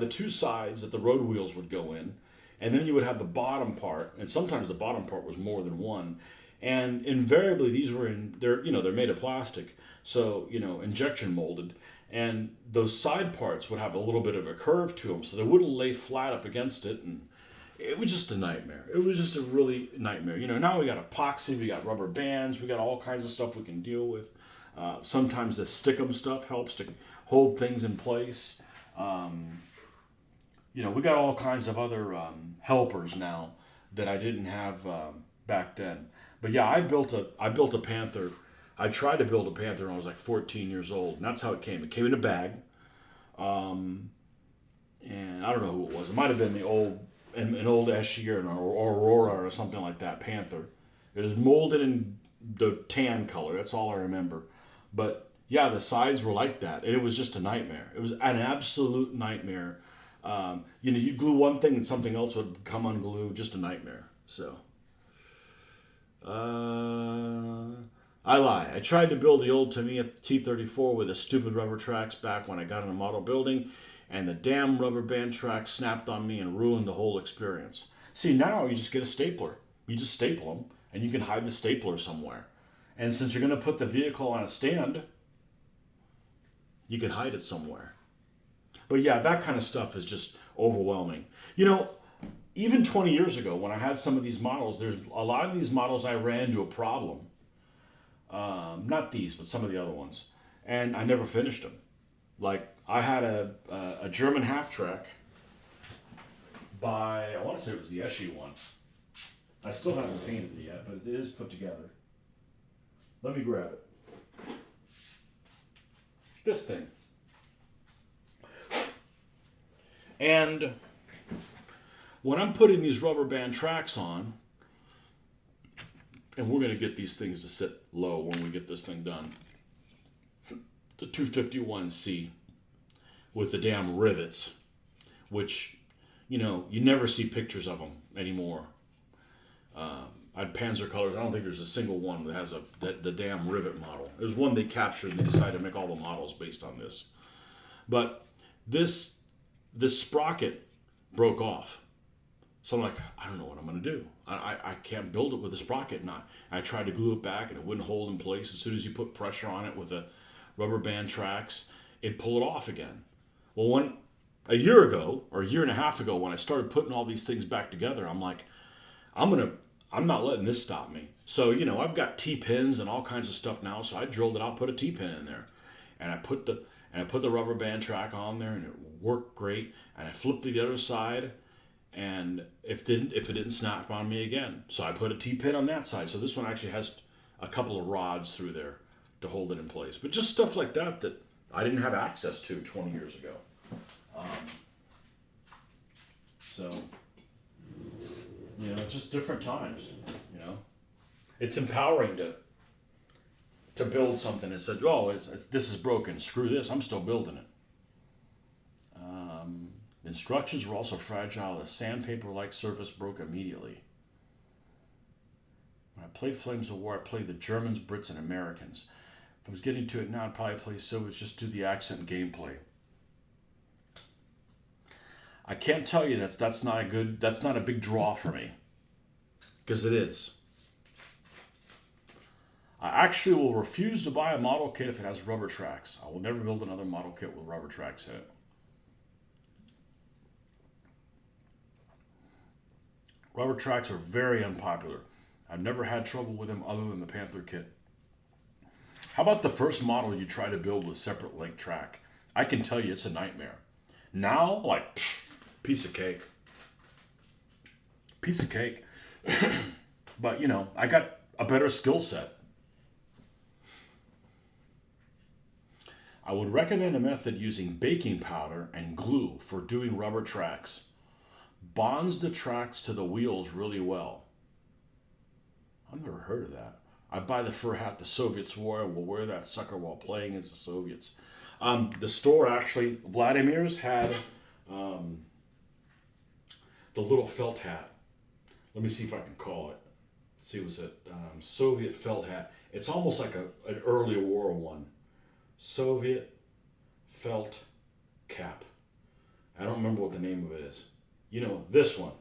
two sides that the road wheels would go in, and then you would have the bottom part, and sometimes the bottom part was more than one. And invariably these were they're made of plastic, so injection molded, and those side parts would have a little bit of a curve to them, so they wouldn't lay flat up against it, and it was just a nightmare. It was just a really nightmare. Now we got epoxy, we got rubber bands, we got all kinds of stuff we can deal with. Sometimes the stickum stuff helps to hold things in place. We got all kinds of other helpers now that I didn't have back then. But yeah, I built a Panther. I tried to build a Panther when I was like 14 years old, and that's how it came. It came in a bag, and I don't know who it was. It might have been an old SG or an Aurora or something like that, Panther. It was molded in the tan color. That's all I remember. But yeah, the sides were like that, and it was just a nightmare. It was an absolute nightmare. You glue one thing and something else would come unglued. Just a nightmare. So, I lie. I tried to build the old Tamiya T-34 with the stupid rubber tracks back when I got into model building, and the damn rubber band track snapped on me and ruined the whole experience. See, now you just get a stapler. You just staple them, and you can hide the stapler somewhere. And since you're going to put the vehicle on a stand, you can hide it somewhere. But yeah, that kind of stuff is just overwhelming. Even 20 years ago, when I had some of these models, there's a lot of these models I ran into a problem. Not these, but some of the other ones. And I never finished them. Like, I had a German half-track by, I want to say it was the SG one. I still haven't painted it yet, but it is put together. Let me grab it. This thing. And when I'm putting these rubber band tracks on, and we're going to get these things to sit low when we get this thing done. The 251C with the damn rivets, which, you know, you never see pictures of them anymore. I had Panzer colors. I don't think there's a single one that has the damn rivet model. There's one they captured and they decided to make all the models based on this. But this sprocket broke off. So I'm like, I don't know what I'm going to do. I can't build it with a sprocket. And I tried to glue it back and it wouldn't hold in place. As soon as you put pressure on it with the rubber band tracks, it'd pull it off again. Well, a year ago or a year and a half ago, when I started putting all these things back together, I'm like, I'm not letting this stop me. So, you know, I've got T-pins and all kinds of stuff now. So I drilled it out, put a T-pin in there. And I put the rubber band track on there and it worked great. And I flipped to the other side. And if it didn't snap on me again. So I put a T-pin on that side. So this one actually has a couple of rods through there to hold it in place. But just stuff like that I didn't have access to 20 years ago. So, you know, just different times, you know. It's empowering to build something and say, oh, this is broken. Screw this. I'm still building it. Instructions were also fragile. The sandpaper-like surface broke immediately. When I played Flames of War, I played the Germans, Brits, and Americans. If I was getting to it now, I'd probably play Soviets just do the accent and gameplay. I can't tell you that's not a big draw for me. Because it is. I actually will refuse to buy a model kit if it has rubber tracks. I will never build another model kit with rubber tracks in it. Rubber tracks are very unpopular. I've never had trouble with them other than the Panther kit. How about the first model you try to build with separate length track? I can tell you it's a nightmare. Now, like, piece of cake. Piece of cake. But, you know, I got a better skill set. I would recommend a method using baking powder and glue for doing rubber tracks. Bonds the tracks to the wheels really well. I've never heard of that. I buy the fur hat the Soviets wore. I will wear that sucker while playing as the Soviets. The store actually, Vladimir's had the little felt hat. Let me see if I can call it. Let's see, was it Soviet felt hat? It's almost like an early war one. Soviet felt cap. I don't remember what the name of it is. You know, this one.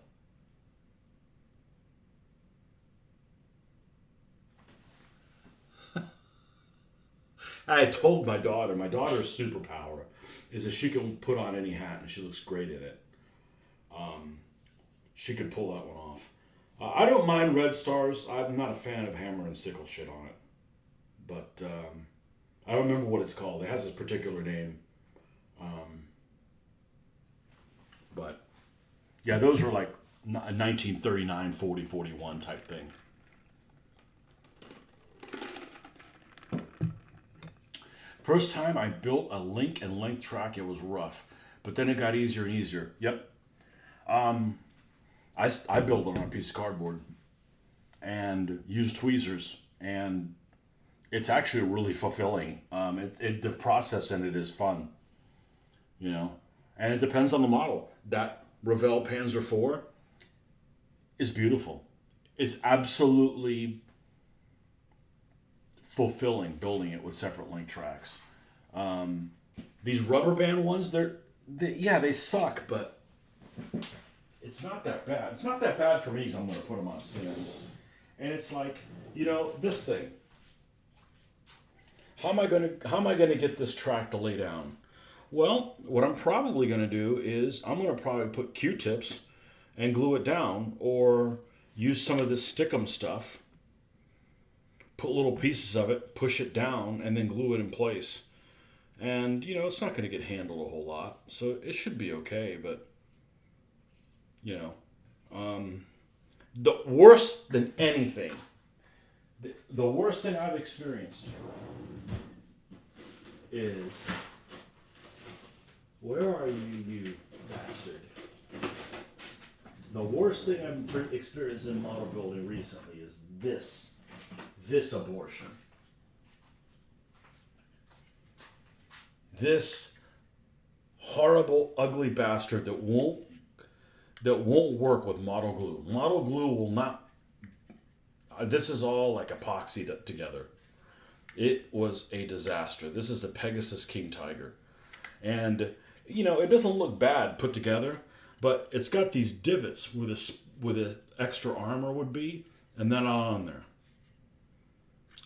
I told my daughter's superpower is that she can put on any hat and she looks great in it. She could pull that one off. I don't mind red stars. I'm not a fan of hammer and sickle shit on it. But I don't remember what it's called. It has a particular name. But yeah, those were like a 1939, 40, 41 type thing. First time I built a link and length track, it was rough. But then it got easier and easier. Yep. I built it on a piece of cardboard and used tweezers. And it's actually really fulfilling. The process in it is fun. You know. And it depends on the model. That Revell Panzer IV is beautiful. It's absolutely fulfilling building it with separate link tracks. These rubber band ones, they suck, but it's not that bad. It's not that bad for me because I'm going to put them on stands. And it's like, you know, this thing. How am I going to get this track to lay down? Well, what I'm probably going to do is I'm going to probably put Q-tips and glue it down, or use some of this stickum stuff, put little pieces of it, push it down, and then glue it in place. And, you know, it's not going to get handled a whole lot, so it should be okay, but, you know, The worse than anything, the worst thing I've experienced is, where are you, you bastard? The worst thing I've experienced in model building recently is this abortion. This horrible, ugly bastard that won't work with model glue. Model glue will not. This is all like epoxied together. It was a disaster. This is the Pegasus King Tiger, and it doesn't look bad put together, but it's got these divots where the extra armor would be, and then on there.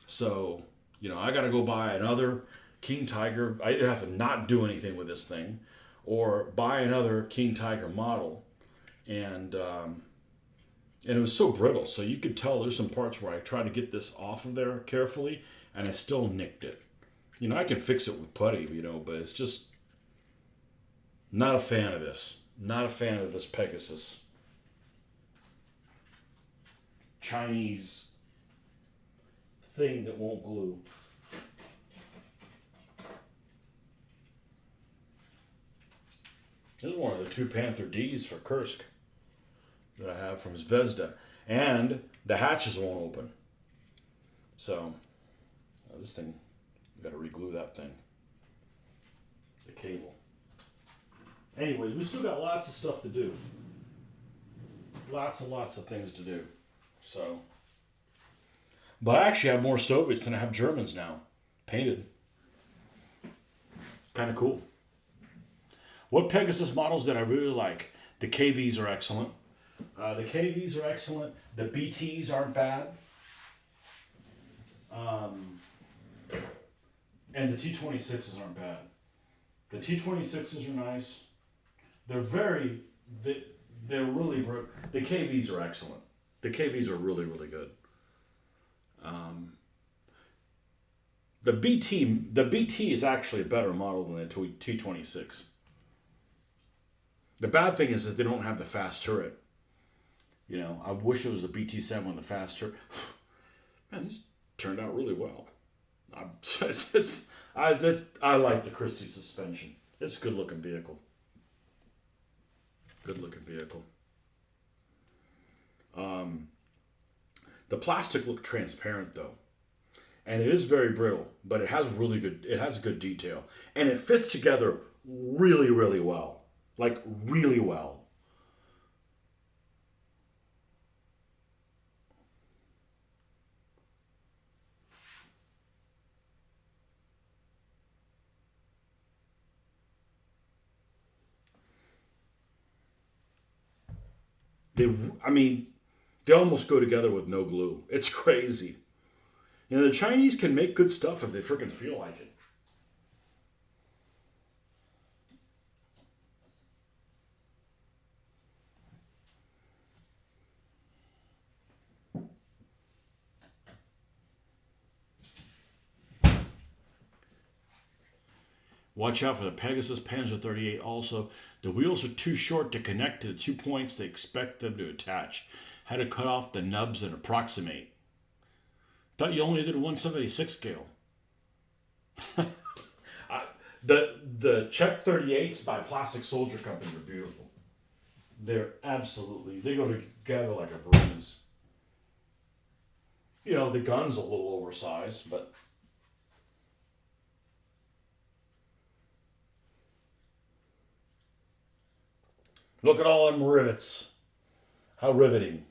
So I got to go buy another King Tiger. I either have to not do anything with this thing, or buy another King Tiger model, and it was so brittle. So you could tell there's some parts where I tried to get this off of there carefully, and I still nicked it. I can fix it with putty, but it's just not a fan of this. Not a fan of this Pegasus. Chinese thing that won't glue. This is one of the two Panther Ds for Kursk that I have from Zvezda. And the hatches won't open. So, this thing, we got to re-glue that thing. The cable. Anyways, we still got lots of stuff to do. Lots and lots of things to do. So, but I actually have more Soviets than I have Germans now. Painted. Kind of cool. What Pegasus models that I really like? The KVs are excellent. The KVs are excellent. The BTs aren't bad. And the T26s aren't bad. The T26s are nice. They're really, the KVs are excellent. The KVs are really, really good. The BT is actually a better model than the T26. The bad thing is that they don't have the fast turret. I wish it was the BT7 with the fast turret. Man, this turned out really well. I like the Christie suspension. It's a good looking vehicle. Good looking vehicle. The plastic looked transparent though, and it is very brittle, but it has good detail, and it fits together really, really well. Like really well. They almost go together with no glue. It's crazy. The Chinese can make good stuff if they freaking feel like it. Watch out for the Pegasus Panzer 38 also. The wheels are too short to connect to the 2 points they expect them to attach. Had to cut off the nubs and approximate. Thought you only did 1/76 scale. The Czech 38s by Plastic Soldier Company are beautiful. They go together like a breeze. The gun's a little oversized, but look at all them rivets. How riveting.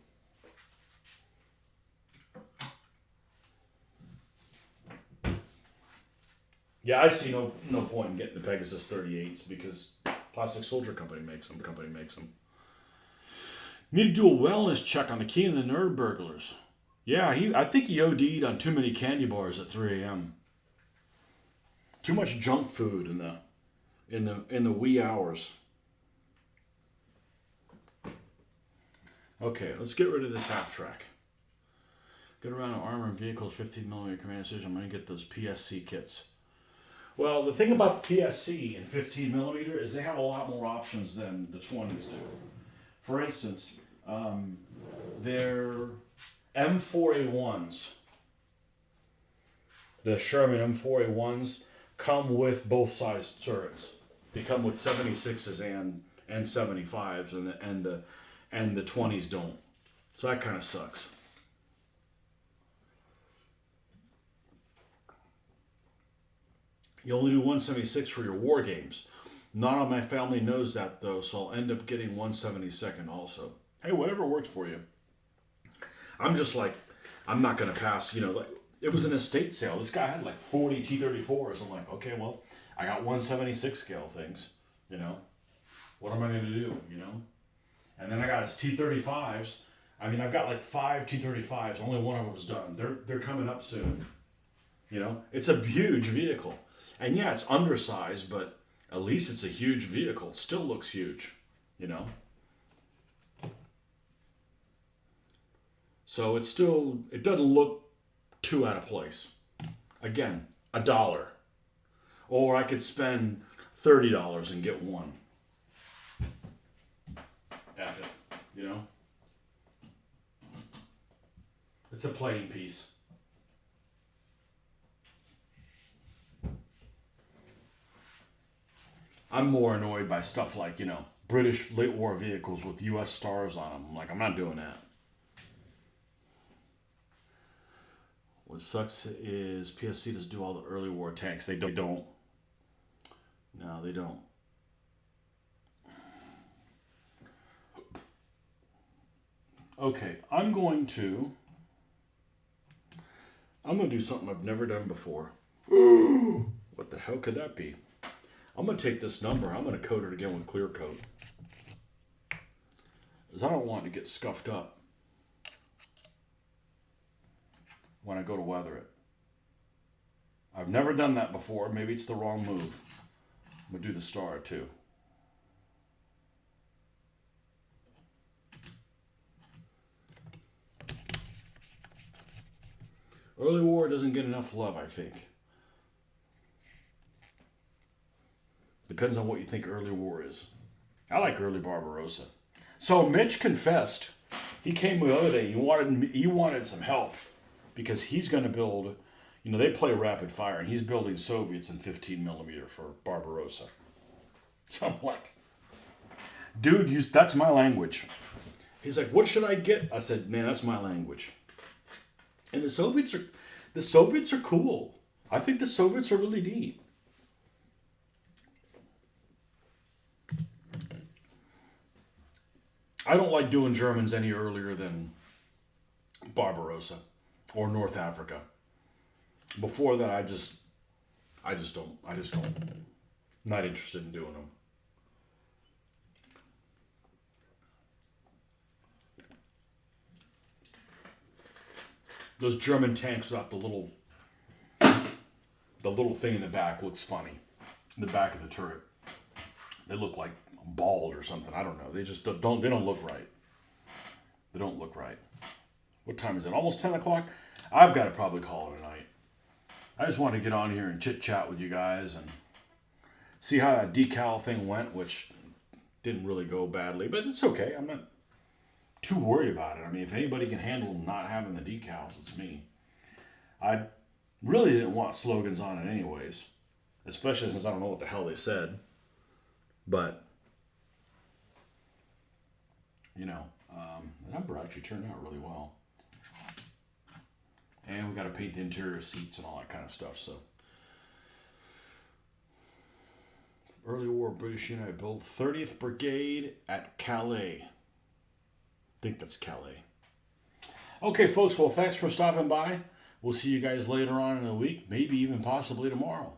Yeah, I see no point in getting the Pegasus 38s because Plastic Soldier Company makes them. Need to do a wellness check on the King of the Nerdburglars. Yeah, I think he OD'd on too many candy bars at 3 a.m. Too much junk food in the wee hours. Okay, let's get rid of this half track. Get around to armor and vehicles, 15mm command decision. I'm going to get those PSC kits. Well, the thing about the PSC in 15mm is they have a lot more options than the 20s do. For instance, They're M4A1s. The Sherman M4A1s come with both size turrets. They come with 76s and 75s, and the 20s don't. So that kind of sucks. You only do 176 for your war games. None of my family knows that though, so I'll end up getting 172nd also. Hey, whatever works for you. I'm just like, I'm not gonna pass. Like it was an estate sale. This guy had like 40 T34s. I'm like, okay, well, I got 176 scale things. What am I gonna do? And then I got his T35s. I mean, I've got like 5 T35s. Only one of them was done. They're coming up soon. It's a huge vehicle. And yeah, it's undersized, but at least it's a huge vehicle. It still looks huge, So it doesn't look too out of place. Again, $1. Or I could spend $30 and get one. F it, It's a playing piece. I'm more annoyed by stuff like, British late war vehicles with US stars on them. I'm not doing that. What sucks is PSC doesn't do all the early war tanks. They don't. No, they don't. Okay, I'm going to do something I've never done before. What the hell could that be? I'm going to take this number. I'm going to coat it again with clear coat. Because I don't want it to get scuffed up when I go to weather it. I've never done that before. Maybe it's the wrong move. I'm going to do the star too. Early war doesn't get enough love, I think. Depends on what you think early war is. I like early Barbarossa. So Mitch confessed. He came the other day. He wanted some help because he's going to build. They play rapid fire, and he's building Soviets in 15 millimeter for Barbarossa. So I'm like, dude, that's my language. He's like, what should I get? I said, man, that's my language. And the Soviets are cool. I think the Soviets are really neat. I don't like doing Germans any earlier than Barbarossa or North Africa. Before that, I just don't. Not interested in doing them. Those German tanks without the little thing in the back looks funny. In the back of the turret, they look like bald or something. I don't know. They just don't. They don't look right. They don't look right. What time is it? Almost 10 o'clock. I've got to probably call it a night. I just wanted to get on here and chit chat with you guys and see how that decal thing went, which didn't really go badly, but it's okay. I'm not too worried about it. I mean, if anybody can handle not having the decals, it's me. I really didn't want slogans on it anyways, especially since I don't know what the hell they said. But, the number actually turned out really well. And we got to paint the interior seats and all that kind of stuff, so. Early war British United built 30th Brigade at Calais. I think that's Calais. Okay, folks, well, thanks for stopping by. We'll see you guys later on in the week, maybe even possibly tomorrow.